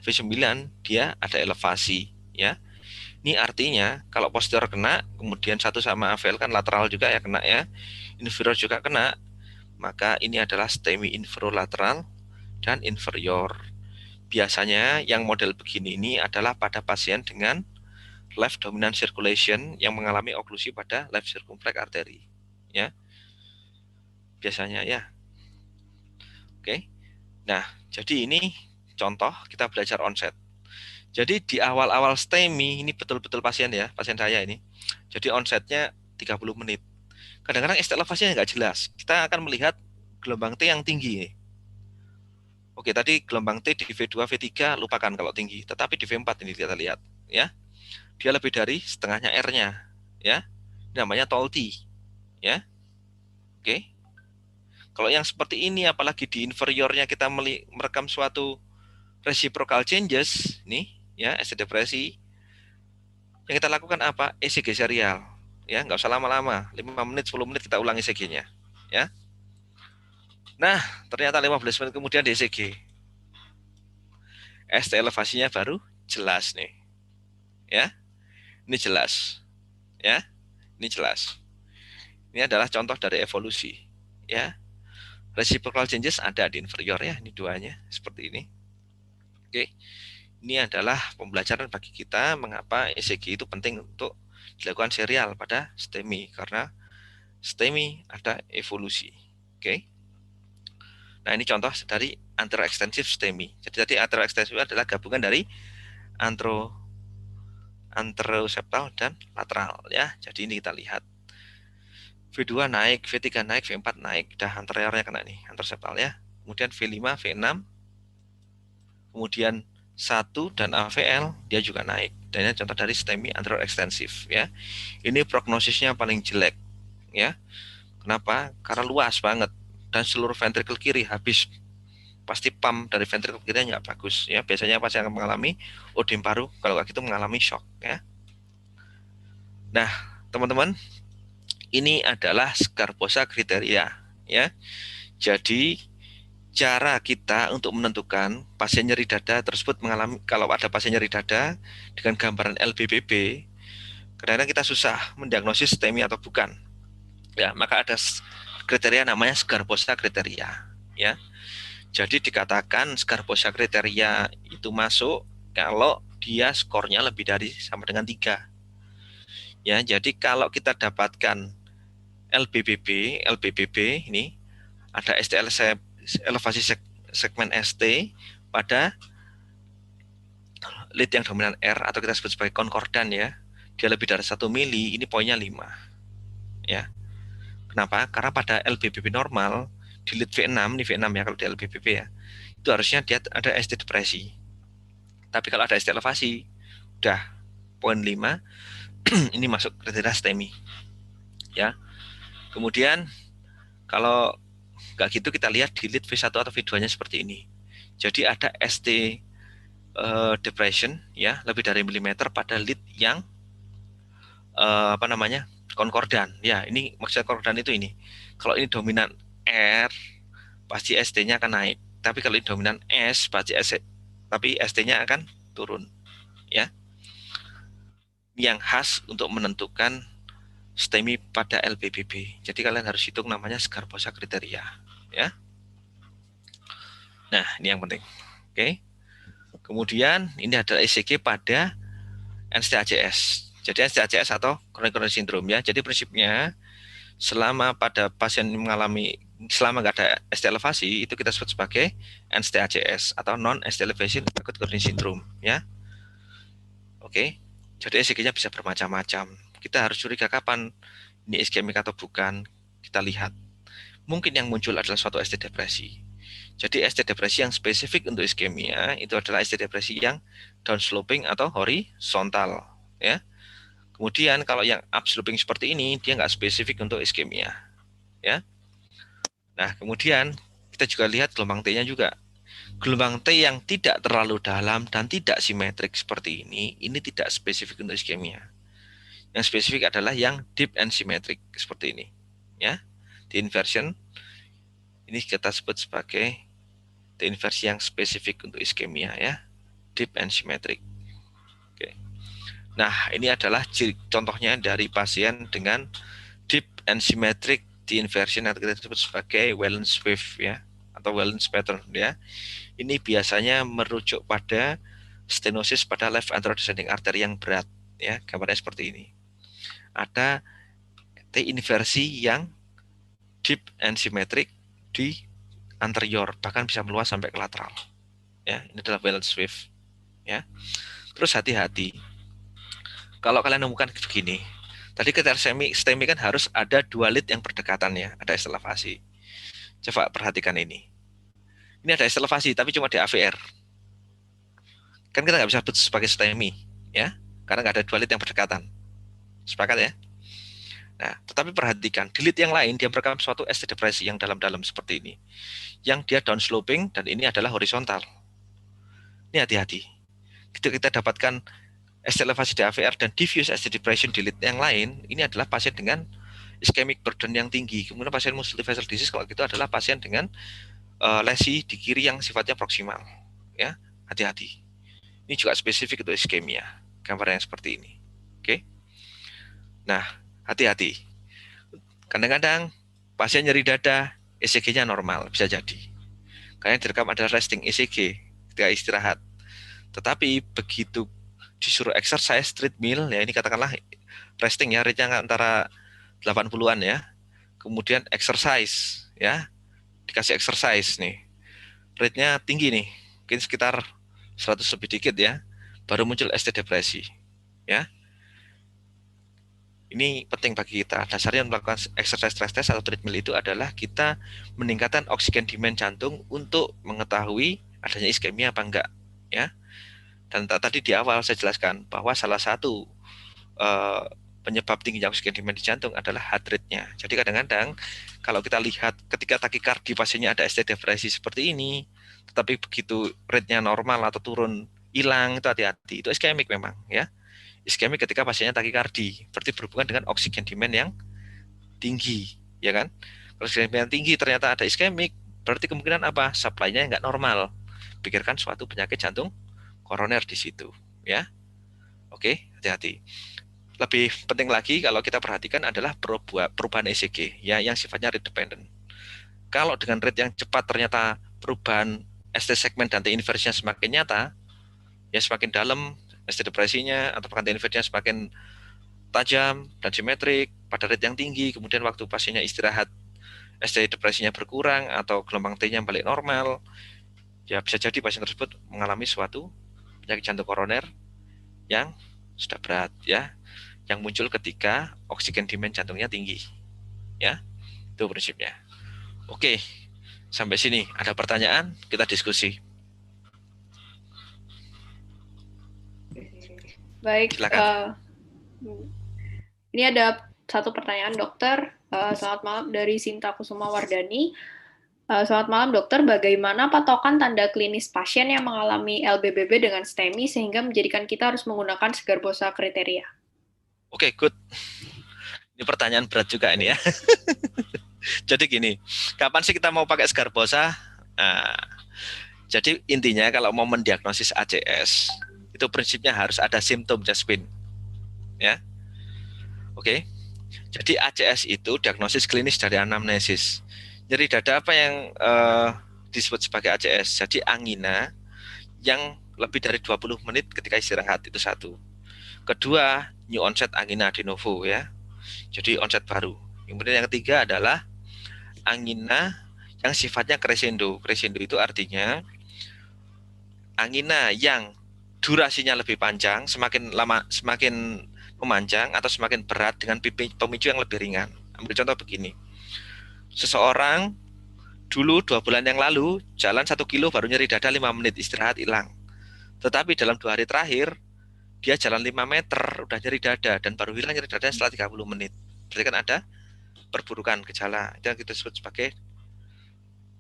V9 dia ada elevasi ya. Ini artinya kalau posterior kena, kemudian 1 sama AVL kan lateral juga ya kena ya, inferior juga kena, maka ini adalah STEMI inferolateral dan inferior. Biasanya yang model begini ini adalah pada pasien dengan left dominant circulation yang mengalami oklusi pada left circumflex artery ya. Biasanya ya. Oke. Nah, jadi ini contoh kita belajar onset. Jadi di awal-awal STEMI ini betul-betul pasien ya, pasien saya ini. Jadi onsetnya 30 menit. Kadang-kadang ST elevasinya nggak jelas. Kita akan melihat gelombang T yang tinggi. Oke, tadi gelombang T di V2, V3 lupakan kalau tinggi. Tetapi di V4 ini kita lihat ya. Dia lebih dari setengahnya R-nya ya. Ini namanya tall T ya. Oke. Kalau yang seperti ini apalagi di inferiornya kita merekam suatu reciprocal changes nih ya, ST depresi, yang kita lakukan apa? ECG serial ya, nggak usah lama-lama, 5 menit 10 menit kita ulang ECG-nya ya. Nah, ternyata 15 menit kemudian di ECG ST elevasinya baru jelas nih ya. Ini jelas ya, ini jelas. Ini adalah contoh dari evolusi ya. Reciprocal changes ada di inferior ya, ini duanya seperti ini. Oke, ini adalah pembelajaran bagi kita mengapa ECG itu penting untuk dilakukan serial pada STEMI, karena STEMI ada evolusi. Oke. Nah, ini contoh dari anteroextensive STEMI. Jadi tadi anteroextensive adalah gabungan dari anteroseptal dan lateral ya. Jadi ini kita lihat. V2 naik, V3 naik, V4 naik. Dah anteriornya kena nih, anteroseptal ya. Kemudian V5, V6, kemudian 1 dan AVL dia juga naik. Dan ini contoh dari STEMI anteroextensive ya. Ini prognosisnya paling jelek ya. Kenapa? Karena luas banget dan seluruh ventricle kiri habis. Pasti pump dari ventricle kiri nggak bagus ya. Biasanya pasien akan mengalami odem paru, kalau kayak gitu mengalami shock ya. Nah, teman-teman, ini adalah Sgarbossa kriteria ya. Jadi cara kita untuk menentukan pasien nyeri dada tersebut mengalami, kalau ada pasien nyeri dada dengan gambaran LBBB, kadang-kadang kita susah mendiagnosis STEMI atau bukan. Ya, maka ada kriteria namanya Sgarbossa kriteria ya. Jadi dikatakan Sgarbossa kriteria itu masuk kalau dia skornya lebih dari sama dengan 3. Ya, jadi kalau kita dapatkan LBBB ini ada ST elevasi segmen ST pada lead yang dominan R atau kita sebut sebagai konkordan ya. Dia lebih dari 1 mili, ini poinnya 5. Ya. Kenapa? Karena pada LBBB normal di lead V6, ini V6 ya kalau di LBBB ya. itu harusnya dia ada ST depresi. Tapi kalau ada ST elevasi, udah poin 5, ini masuk kriteria STEMI. Ya. Kemudian kalau nggak gitu kita lihat di lead V1 atau V2-nya seperti ini. Jadi ada ST depression ya, lebih dari milimeter pada lead yang apa namanya? Konkordan. Ya, ini maksud konkordan itu ini. Kalau ini dominan R, pasti ST-nya akan naik. Tapi kalau ini dominan S, pasti tapi ST-nya akan turun. Ya. Yang khas untuk menentukan STEMI pada LPBB. Jadi kalian harus hitung namanya Sgarbosa kriteria, ya. Nah, ini yang penting. Oke. Kemudian ini adalah ECG pada NST-ACS. Jadi NST-ACS atau chronic coronary syndrome ya. Jadi prinsipnya selama pada pasien mengalami selama nggak ada ST elevasi itu kita sebut sebagai NST-ACS atau non ST elevation acute coronary syndrome ya. Oke. Jadi ECG-nya bisa bermacam-macam. Kita harus curiga kapan ini iskemik atau bukan. Kita lihat. Mungkin yang muncul adalah suatu ST depresi. Jadi ST depresi yang spesifik untuk iskemia itu adalah ST depresi yang downsloping atau horizontal ya. Kemudian kalau yang upsloping seperti ini dia nggak spesifik untuk iskemia ya. Nah, kemudian kita juga lihat gelombang T-nya juga. Gelombang T yang tidak terlalu dalam dan tidak simetrik seperti ini tidak spesifik untuk iskemia. Yang spesifik adalah yang deep and symmetric seperti ini ya. Di inversion ini kita sebut sebagai T inversi yang spesifik untuk iskemia ya, deep and symmetric. Oke. Nah, ini adalah contohnya dari pasien dengan deep and symmetric T inversion yang kita sebut sebagai Wellens wave ya, atau Wellens pattern ya. Ini biasanya merujuk pada stenosis pada left antero-descending artery yang berat ya, gambarnya seperti ini. Ada T inversi yang deep and symmetric di anterior, bahkan bisa meluas sampai ke lateral. Ya, ini adalah Wellens wave. Ya, terus hati-hati. Kalau kalian nemukan begini, tadi kriteria STEMI kan harus ada dua lead yang berdekatan ya, ada elevasi. Coba perhatikan ini. Ini ada elevasi, tapi cuma di AVR. Kan kita nggak bisa sebut sebagai STEMI, ya, karena nggak ada dua lead yang berdekatan. Sepakat ya? Nah, tetapi perhatikan, di lead yang lain dia merekam suatu ST depresi yang dalam-dalam seperti ini. Yang dia downsloping dan ini adalah horizontal. Ini hati-hati. Ketika kita dapatkan ST elevasi di AVR dan diffuse ST depression di lead yang lain, ini adalah pasien dengan ischemic burden yang tinggi. Kemudian pasien multivessel disease kalau gitu adalah pasien dengan lesi di kiri yang sifatnya proksimal. Ya, hati-hati. Ini juga spesifik untuk iskemia. Gambar yang seperti ini. Oke. Nah, hati-hati. Kadang-kadang pasien nyeri dada, ECG-nya normal, bisa jadi. Karena yang direkam adalah resting ECG ketika istirahat. Tetapi begitu disuruh exercise treadmill, ya ini katakanlah resting ya, rate-nya antara 80-an ya. Kemudian exercise ya, dikasih exercise nih. Rate-nya tinggi nih, mungkin sekitar 100 lebih dikit ya. Baru muncul ST depresi ya. Ini penting bagi kita. Dasarnya melakukan exercise stress test atau treadmill itu adalah kita meningkatkan oksigen demand jantung untuk mengetahui adanya iskemia apa enggak ya. Dan tadi di awal saya jelaskan bahwa salah satu penyebab tingginya oksigen demand di jantung adalah heart rate-nya. Jadi kadang-kadang kalau kita lihat ketika takikardi pasiennya ada ST depresi seperti ini, tetapi begitu rate-nya normal atau turun hilang, itu hati-hati. Itu iskemik memang ya. Iskemik ketika pasiennya takikardi, berarti berhubungan dengan oksigen demand yang tinggi, ya kan? Kalau oksigen demand yang tinggi ternyata ada iskemik, berarti kemungkinan apa? Supply-nya nggak normal. Pikirkan suatu penyakit jantung koroner di situ, ya. Oke, hati-hati. Lebih penting lagi kalau kita perhatikan adalah perubahan ECG, ya, yang sifatnya rate dependent. Kalau dengan rate yang cepat ternyata perubahan ST segmen dan T inversinya semakin nyata, ya semakin dalam ST depresinya atau T inversinya semakin tajam dan simetrik pada rate yang tinggi, kemudian waktu pasiennya istirahat ST depresinya berkurang atau gelombang T-nya balik normal, ya bisa jadi pasien tersebut mengalami suatu penyakit jantung koroner yang sudah berat ya, yang muncul ketika oksigen demand jantungnya tinggi ya, itu prinsipnya. Oke, Sampai sini ada pertanyaan, kita diskusi. Baik, Silakan. ini ada satu pertanyaan dokter. Selamat malam dari Sinta Kusuma Wardani. Selamat malam dokter, bagaimana patokan tanda klinis pasien yang mengalami LBBB dengan STEMI sehingga menjadikan kita harus menggunakan Sgarbosa kriteria? Oke, good. Ini pertanyaan berat juga ini ya. Jadi gini, kapan sih kita mau pakai Sgarbosa? Nah, jadi intinya kalau mau mendiagnosis ACS, itu prinsipnya harus ada simptom chest pain. Ya, oke. Jadi ACS itu diagnosis klinis dari anamnesis. Nyeri dada apa yang disebut sebagai ACS? Jadi angina yang lebih dari 20 menit ketika istirahat, itu satu. Kedua, new onset angina de novo ya. Jadi onset baru. Kemudian yang ketiga adalah angina yang sifatnya crescendo. Crescendo itu artinya angina yang durasinya lebih panjang, semakin lama semakin memanjang atau semakin berat dengan pemicu yang lebih ringan. Ambil contoh begini, seseorang dulu 2 bulan yang lalu jalan 1 kilo baru nyeri dada 5 menit, istirahat hilang. Tetapi dalam 2 hari terakhir dia jalan 5 meter udah nyeri dada dan baru hilang nyeri dada setelah 30 menit. Berarti kan ada perburukan gejala. Itu yang kita sebut sebagai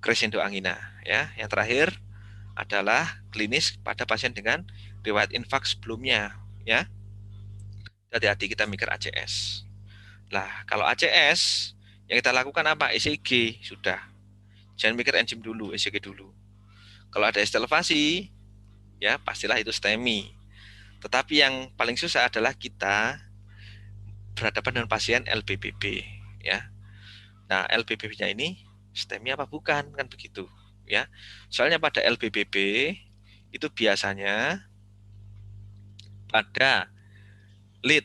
crescendo angina ya. Yang terakhir adalah klinis pada pasien dengan riwayat infak sebelumnya ya. Hati-hati kita mikir ACS. Lah, kalau ACS yang kita lakukan apa? ECG sudah. Jangan mikir enzim dulu, ECG dulu. Kalau ada estelevasi, ya pastilah itu STEMI. Tetapi yang paling susah adalah kita berhadapan dengan pasien LBBB, ya. Nah, LBBB-nya ini STEMI apa bukan? Kan begitu, ya. Soalnya pada LBBB itu biasanya pada lead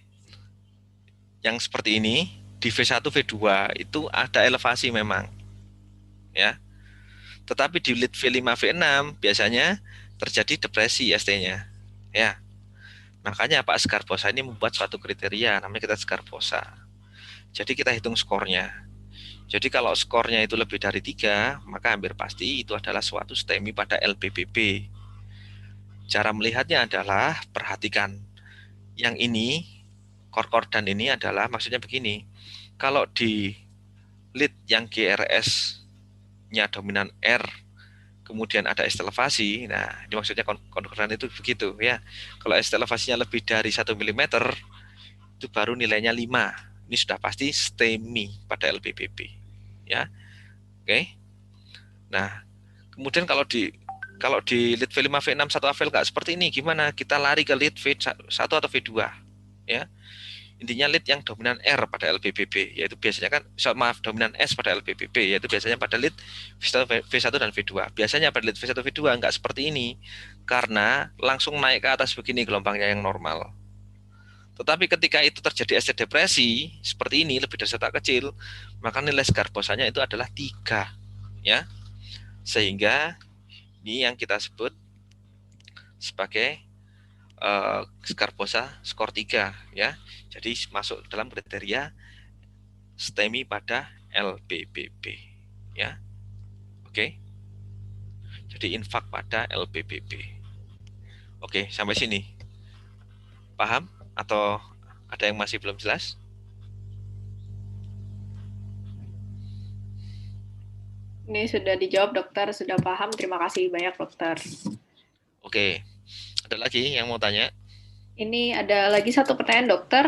yang seperti ini di V1, V2 itu ada elevasi memang, ya. Tetapi di lead V5, V6 biasanya terjadi depresi ST-nya, ya. Makanya Pak Sgarbosa ini membuat suatu kriteria, namanya kita Sgarbosa. Jadi kita hitung skornya. Jadi kalau skornya itu lebih dari 3, maka hampir pasti itu adalah suatu STEMI pada LBBB. Cara melihatnya adalah perhatikan. Yang ini, korkordan ini adalah maksudnya begini. Kalau di lead yang GRS-nya dominan R, kemudian ada estelevasi, nah ini maksudnya korkordan itu begitu ya. Kalau estelevasinya lebih dari 1 mm, itu baru nilainya 5. Ini sudah pasti STEMI pada LBBB. Ya, oke. Nah, kemudian kalau di lead V5 V6 satu afel nggak seperti ini, gimana? Kita lari ke lead V1 atau V2, ya. Intinya lead yang dominan R pada LBBB, yaitu biasanya kan, maaf, dominan S pada LBBB, yaitu biasanya pada lead V1 dan V2. Biasanya pada lead V1 V2 nggak seperti ini, karena langsung naik ke atas begini gelombangnya yang normal. Tetapi ketika itu terjadi ST depresi seperti ini, lebih dari otak kecil, maka nilai Sgarbosanya itu adalah 3, ya. Sehingga ini yang kita sebut sebagai Sgarbosa skor 3, ya. Jadi masuk dalam kriteria STEMI pada LBBB, ya. Oke. Jadi infak pada LBBB. Oke, sampai sini. Paham atau ada yang masih belum jelas? Ini sudah dijawab dokter, sudah paham. Terima kasih banyak dokter. Oke. Ada lagi yang mau tanya? Ini ada lagi satu pertanyaan dokter.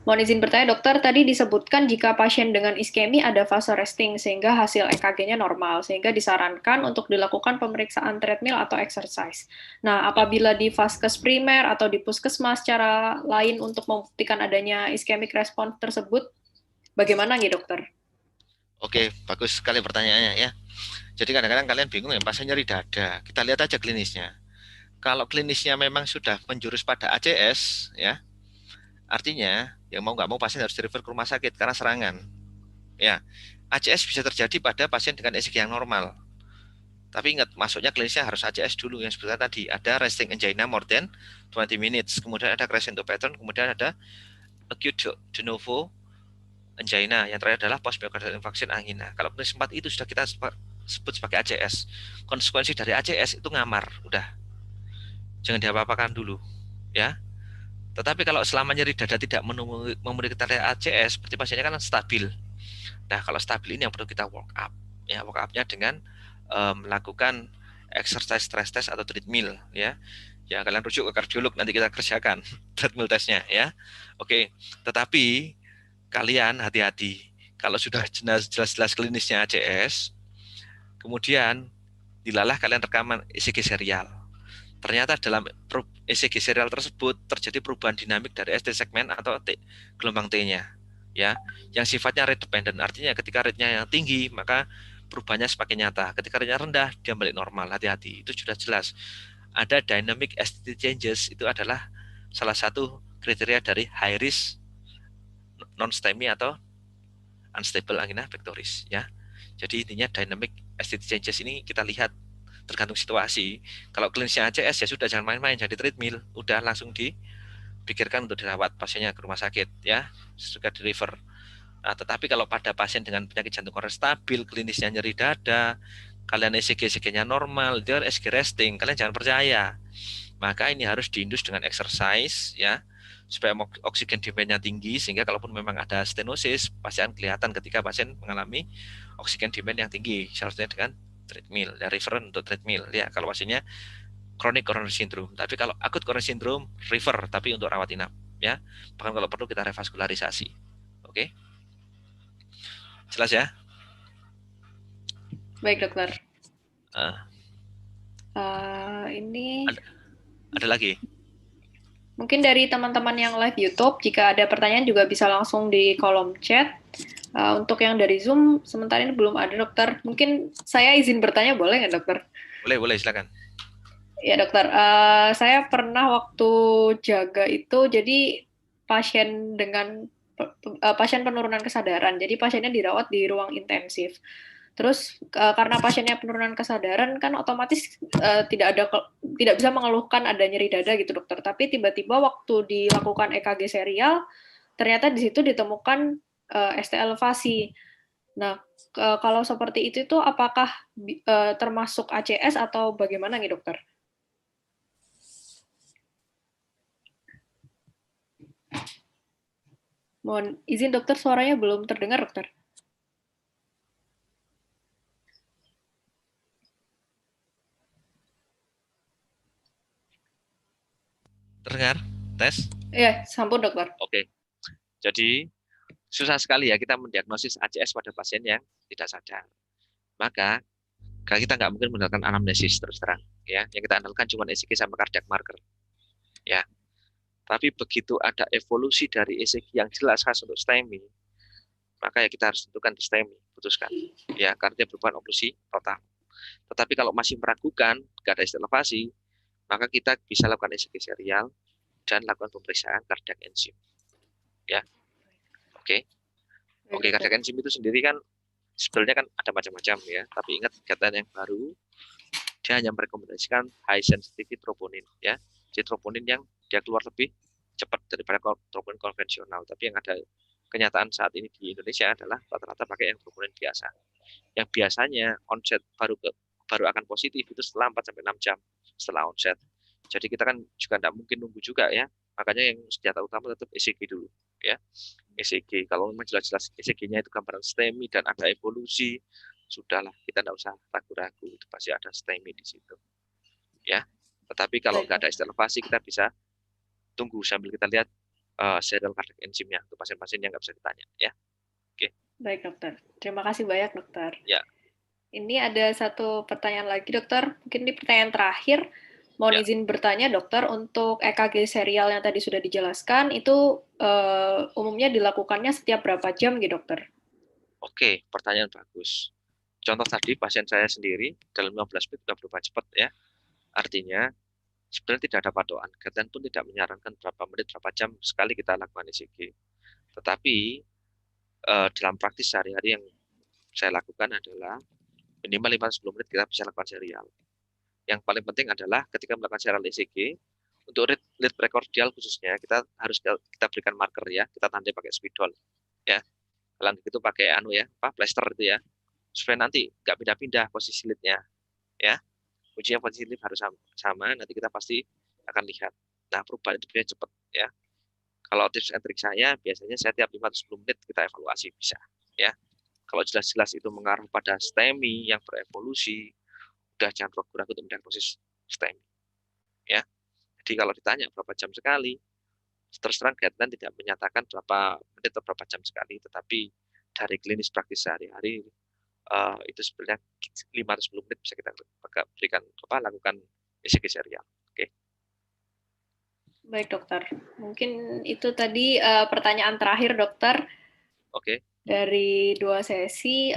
Mohon izin bertanya dokter, tadi disebutkan jika pasien dengan iskemi ada fase resting sehingga hasil EKG-nya normal, sehingga disarankan untuk dilakukan pemeriksaan treadmill atau exercise. Nah, apabila di vaskes primer atau di puskesmas cara lain untuk membuktikan adanya iskemik respons tersebut, bagaimana nih dokter? Oke, bagus sekali pertanyaannya ya. Jadi kadang-kadang kalian bingung ya, pasien nyeri dada. Kita lihat aja klinisnya. Kalau klinisnya memang sudah menjurus pada ACS, ya, artinya yang mau nggak mau pasien harus direfer ke rumah sakit karena serangan. Ya, ACS bisa terjadi pada pasien dengan ECG yang normal. Tapi ingat, masuknya klinisnya harus ACS dulu yang sebenarnya tadi. Ada resting angina more than 20 minutes, kemudian ada crescendo pattern, kemudian ada acute de novo angina, yang terakhir adalah post myocardial infarction angina. Kalau klinis 4 itu sudah kita sebut sebagai ACS. Konsekuensi dari ACS itu ngamar, udah. Jangan diapa-apakan dulu, ya. Tetapi kalau selama nyeri dada tidak memenuhi kriteria ACS, berarti pasiennya kan stabil. Nah, kalau stabil ini yang perlu kita work up. Ya, work up-nya dengan melakukan exercise stress test atau treadmill, ya. Ya, kalian rujuk ke kardiolog, nanti kita kerjakan treadmill testnya, ya. Oke, tetapi kalian hati-hati. Kalau sudah jelas-jelas klinisnya ACS, kemudian dilalah kalian rekaman ECG serial. Ternyata dalam ECG serial tersebut terjadi perubahan dinamik dari ST segmen atau gelombang T-nya, ya, yang sifatnya rate dependent. Artinya ketika rate-nya yang tinggi, maka perubahannya semakin nyata. Ketika rate-nya rendah, dia balik normal. Hati-hati, itu sudah jelas. Ada dynamic ST changes, itu adalah salah satu kriteria dari high risk non-STEMI atau unstable angina pectoris, ya. Jadi intinya dynamic ST changes ini kita lihat tergantung situasi. Kalau klinisnya ACS ya sudah, jangan main-main, jadi treadmill, udah langsung dipikirkan untuk dirawat pasiennya ke rumah sakit, ya, juga di refer. Nah, tetapi kalau pada pasien dengan penyakit jantung koroner stabil, klinisnya nyeri dada, kalian ECG-nya normal, dia ECG resting, kalian jangan percaya. Maka ini harus diindus dengan exercise, ya, supaya oksigen demand-nya tinggi, sehingga kalaupun memang ada stenosis, pasti akan kelihatan ketika pasien mengalami oksigen demand yang tinggi, seharusnya dengan treadmill, ya, refer untuk treadmill, ya, kalau pasiennya chronic coronary syndrome. Tapi kalau akut coronary syndrome, refer, tapi untuk rawat inap, ya. Bahkan kalau perlu kita revaskularisasi. Oke, jelas ya? Baik, dokter. Uh, Ini ada lagi? mungkin dari teman-teman yang live YouTube, jika ada pertanyaan juga bisa langsung di kolom chat. Untuk yang dari Zoom, sementara ini belum ada, dokter. Mungkin saya izin bertanya, boleh nggak, dokter? Boleh, silakan. Ya, dokter. Saya pernah waktu jaga itu, jadi pasien dengan pasien penurunan kesadaran. Jadi pasiennya dirawat di ruang intensif. Terus karena pasiennya penurunan kesadaran kan otomatis tidak bisa mengeluhkan ada nyeri dada gitu, dokter. Tapi tiba-tiba waktu dilakukan EKG serial, ternyata di situ ditemukan ST elevasi. Nah, kalau seperti itu apakah termasuk ACS atau bagaimana nih, dokter? Mohon izin, dokter, suaranya belum terdengar, dokter. Terdengar? Tes? Ya, sampun, dokter. Oke. Jadi susah sekali ya kita mendiagnosis ACS pada pasien yang tidak sadar. Maka kita nggak mungkin menggunakan anamnesis terus terang, ya. Yang kita andalkan cuma ECG sama cardiac marker, ya. Tapi begitu ada evolusi dari ECG yang jelas khas untuk STEMI, maka ya kita harus tentukan di STEMI, putuskan, ya, karena dia berupa oklusi total. Tetapi kalau masih meragukan, nggak ada elevasi, maka kita bisa lakukan ECG serial dan lakukan pemeriksaan cardiac enzim, ya. Oke. Oke, cardiac enzim itu sendiri kan sebenarnya kan ada macam-macam, ya. Tapi ingat guideline yang baru, dia hanya merekomendasikan high sensitivity troponin, ya. Jadi troponin yang dia keluar lebih cepat daripada troponin konvensional. Tapi yang ada kenyataan saat ini di Indonesia adalah rata-rata pakai yang troponin biasa. Yang biasanya onset baru akan positif itu setelah 4 sampai 6 jam setelah onset. Jadi kita kan juga tidak mungkin nunggu juga, ya. Makanya yang senjata utama tetap ECG dulu, ya. ECG, kalau memang jelas-jelas ECG-nya itu gambaran STEMI dan ada evolusi, sudahlah, kita tidak usah ragu-ragu, itu pasti ada STEMI di situ, ya. Tetapi kalau nggak ada elevasi, kita bisa tunggu sambil kita lihat serial cardiac enzimnya untuk pasien-pasien yang nggak bisa ditanya, ya. Oke. Baik, dokter. Terima kasih banyak, dokter. Ya. Ini ada satu pertanyaan lagi, dokter. Mungkin ini pertanyaan terakhir. Mohon izin bertanya, dokter, untuk EKG serial yang tadi sudah dijelaskan, itu umumnya dilakukannya setiap berapa jam, gitu, dokter? Oke, pertanyaan bagus. Contoh tadi, pasien saya sendiri, dalam 15 menit sudah berubah cepat, ya. Artinya, sebenarnya tidak ada patokan. Guideline pun tidak menyarankan berapa menit, berapa jam sekali kita lakukan ECG. Tetapi, dalam praktis sehari-hari yang saya lakukan adalah minimal 5-10 menit kita bisa lakukan serial. Yang paling penting adalah ketika melakukan serial ECG, untuk lead precordial khususnya, kita harus kita berikan marker, ya, kita tandai pakai spidol, ya. Kalau itu pakai plaster itu, ya. supaya nanti nggak pindah-pindah posisi lead-nya, ya. Kuncinya posisi lead harus sama, nanti kita pasti akan lihat. Nah, perubahan itu biasanya cepat, ya. Kalau tips and trik saya, biasanya saya tiap 5-10 menit kita evaluasi bisa, ya. Kalau jelas-jelas itu mengarah pada STEMI yang berevolusi, udah jangan ragu-ragu untuk mendiagnosis STEMI, ya. Jadi kalau ditanya berapa jam sekali, terus terang guideline tidak menyatakan berapa menit atau berapa jam sekali, tetapi dari klinis praktis sehari-hari itu sebenarnya 5-10 menit bisa kita berikan lakukan ECG serial. Oke. Baik dokter, mungkin itu tadi pertanyaan terakhir dokter. Oke. Dari 2 sesi,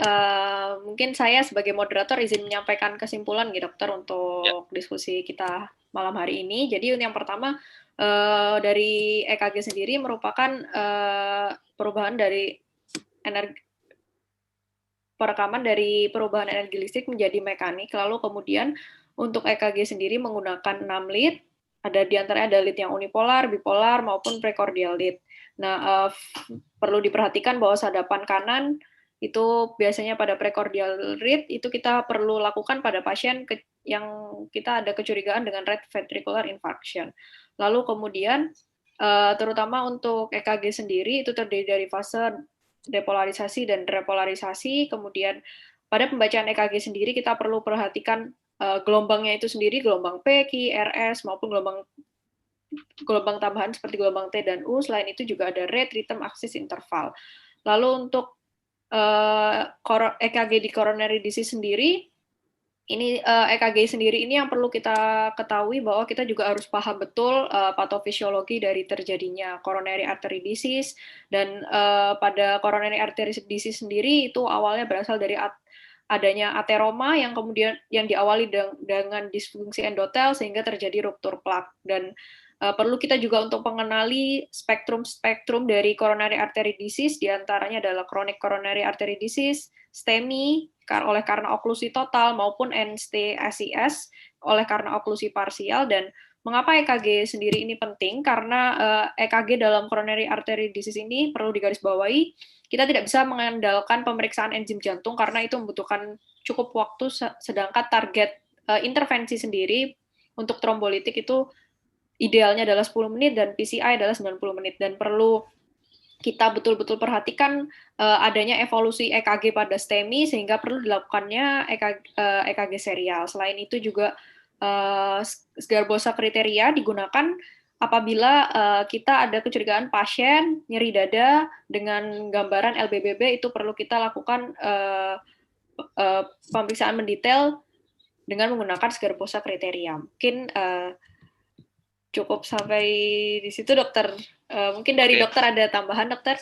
mungkin saya sebagai moderator izin menyampaikan kesimpulan nih dokter Ya. untuk diskusi kita malam hari ini. Jadi yang pertama, dari EKG sendiri merupakan perubahan dari perekaman dari perubahan energi listrik menjadi mekanik. Lalu kemudian untuk EKG sendiri menggunakan 6 lead, ada di antaranya ada lead yang unipolar, bipolar, maupun precordial lead. Nah, perlu diperhatikan bahwa sadapan kanan itu biasanya pada precordial lead itu kita perlu lakukan pada pasien yang kita ada kecurigaan dengan right ventricular infarction. Lalu kemudian terutama untuk EKG sendiri itu terdiri dari fase depolarisasi dan repolarisasi. Kemudian pada pembacaan EKG sendiri kita perlu perhatikan gelombangnya itu sendiri, gelombang P, Q, RS maupun gelombang tambahan seperti gelombang T dan U. Selain itu juga ada rate, rhythm, axis, interval. Lalu untuk EKG di coronary disease sendiri, ini EKG sendiri ini yang perlu kita ketahui bahwa kita juga harus paham betul patofisiologi dari terjadinya coronary artery disease, dan pada coronary artery disease sendiri itu awalnya berasal dari adanya ateroma yang kemudian yang diawali dengan disfungsi endotel sehingga terjadi ruptur plak. Dan perlu kita juga untuk mengenali spektrum dari coronary artery disease, diantaranya adalah chronic coronary artery disease, STEMI karena oklusi total, maupun NST-SIS oleh karena oklusi parsial. Dan mengapa EKG sendiri ini penting? Karena EKG dalam coronary artery disease ini perlu digarisbawahi, kita tidak bisa mengandalkan pemeriksaan enzim jantung karena itu membutuhkan cukup waktu, sedangkan target intervensi sendiri untuk trombolitik itu idealnya adalah 10 menit dan PCI adalah 90 menit, dan perlu kita betul-betul perhatikan adanya evolusi EKG pada STEMI sehingga perlu dilakukannya EKG serial. Selain itu juga Garbosa kriteria digunakan apabila kita ada kecurigaan pasien nyeri dada dengan gambaran LBBB, itu perlu kita lakukan pemeriksaan mendetail dengan menggunakan Garbosa kriteria. Mungkin cukup sampai di situ dokter. Mungkin dari dokter ada tambahan dokter?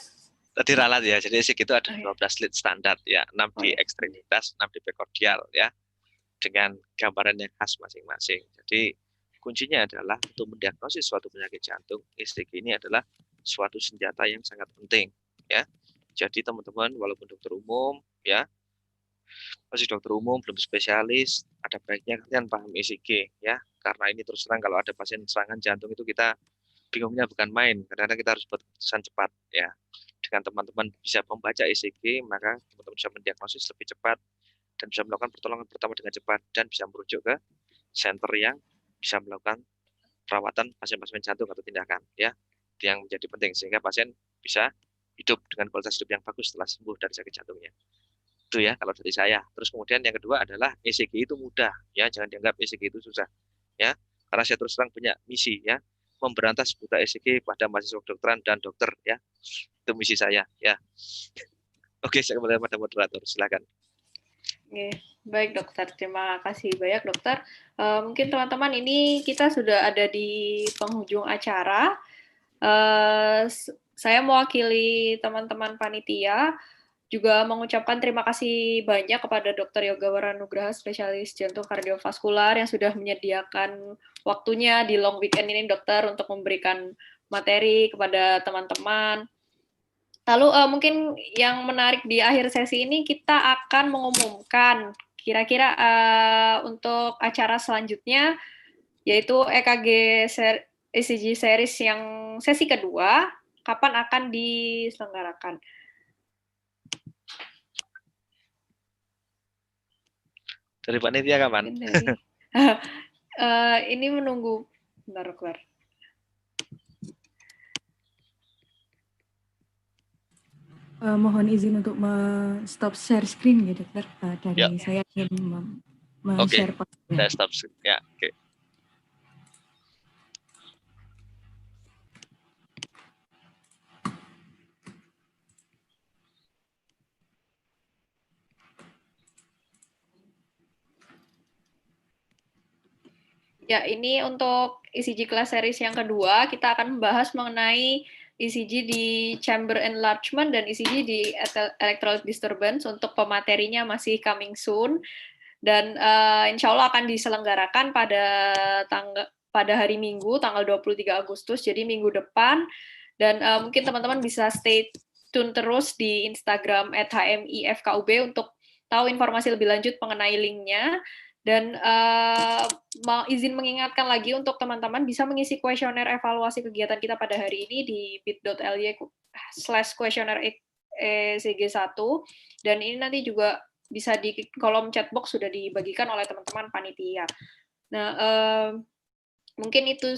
Tadi ralat ya, jadi segitu ada 12 lead standar ya, 6 di ekstremitas, 6 di precordial ya, dengan gambaran yang khas masing-masing. Jadi kuncinya adalah untuk mendiagnosis suatu penyakit jantung, ECG ini adalah suatu senjata yang sangat penting ya. Jadi teman-teman walaupun dokter umum ya, masih dokter umum belum spesialis, ada baiknya kalian paham ECG ya, karena ini terus terang kalau ada pasien serangan jantung itu kita bingungnya bukan main, karena kita harus buat keputusan cepat ya. Dengan teman-teman bisa membaca ECG, maka teman-teman bisa mendiagnosis lebih cepat dan bisa melakukan pertolongan pertama dengan cepat dan bisa merujuk ke center yang bisa melakukan perawatan pasien-pasien jantung atau tindakan ya. Itu yang menjadi penting sehingga pasien bisa hidup dengan kualitas hidup yang bagus setelah sembuh dari sakit jantungnya. Itu ya kalau dari saya. Terus kemudian yang kedua adalah ECG itu mudah ya, jangan dianggap ECG itu susah ya. Karena saya terus terang punya misi ya, memberantas buta ECG pada mahasiswa kedokteran dan dokter ya. Itu misi saya ya. Oke, saya kembali pada moderator, silakan. Oke, baik dokter, terima kasih banyak dokter. Mungkin teman-teman ini kita sudah ada di penghujung acara. Saya mewakili teman-teman panitia juga mengucapkan terima kasih banyak kepada Dr. Yoga Waranugraha, spesialis jantung kardiovaskular yang sudah menyediakan waktunya di long weekend ini dokter untuk memberikan materi kepada teman-teman. Lalu mungkin yang menarik di akhir sesi ini kita akan mengumumkan kira-kira untuk acara selanjutnya yaitu ECG series yang sesi kedua kapan akan diselenggarakan. Dari panitia kapan? Ini menunggu bentar, keluar. Mohon izin untuk stop share screen ya dokter. Dari saya ingin share Oke, saya stop ya. Oke. Ya, ini untuk ECG class series yang kedua, kita akan membahas mengenai ECG di chamber enlargement dan ECG di electrolyte disturbance. Untuk pematerinya masih coming soon, dan insya Allah akan diselenggarakan pada hari Minggu, tanggal 23 Agustus, jadi minggu depan. Dan mungkin teman-teman bisa stay tune terus di Instagram @hmifkub untuk tahu informasi lebih lanjut mengenai linknya. Dan mau izin mengingatkan lagi untuk teman-teman bisa mengisi kuesioner evaluasi kegiatan kita pada hari ini di bit.ly/kuesioner ECG1, dan ini nanti juga bisa di kolom chat box sudah dibagikan oleh teman-teman panitia. Nah, mungkin itu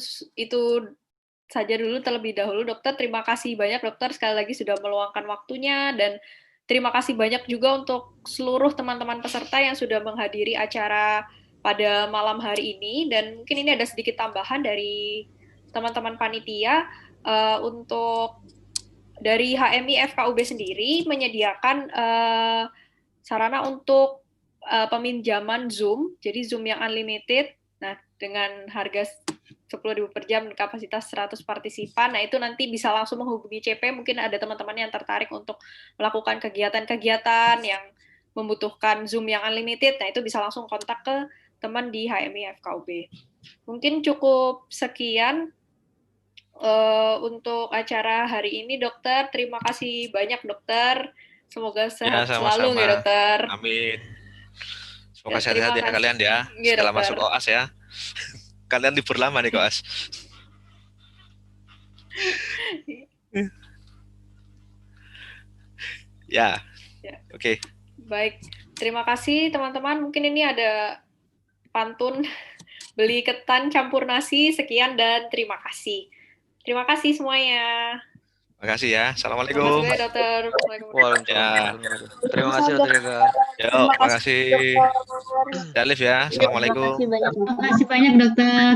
saja dulu terlebih dahulu, dokter. Terima kasih banyak dokter sekali lagi sudah meluangkan waktunya, dan terima kasih banyak juga untuk seluruh teman-teman peserta yang sudah menghadiri acara pada malam hari ini. Dan mungkin ini ada sedikit tambahan dari teman-teman panitia, untuk dari HMI FKUB sendiri menyediakan sarana untuk peminjaman Zoom, jadi Zoom yang unlimited, nah dengan harga 10.000 per jam, kapasitas 100 partisipan. Nah, itu nanti bisa langsung menghubungi CP, mungkin ada teman-teman yang tertarik untuk melakukan kegiatan-kegiatan yang membutuhkan Zoom yang unlimited. Nah, itu bisa langsung kontak ke teman di HMI FKUB. Mungkin cukup sekian untuk acara hari ini, dokter. Terima kasih banyak, dokter. Semoga sehat selalu ya, dokter. Amin. Semoga sehat-sehat ya kalian ya. Setelah masuk OAS ya. Kalian libur lama nih koas. Ya. Oke. Baik. Terima kasih teman-teman. Mungkin ini ada pantun beli ketan campur nasi. Sekian dan terima kasih. Terima kasih semuanya. Terima kasih ya. Assalamualaikum. Terima kasih, dokter. Ya. Terima kasih, Dokter Ega. Yo, terima kasih. Dalif ya. Assalamualaikum. Terima kasih banyak, dokter.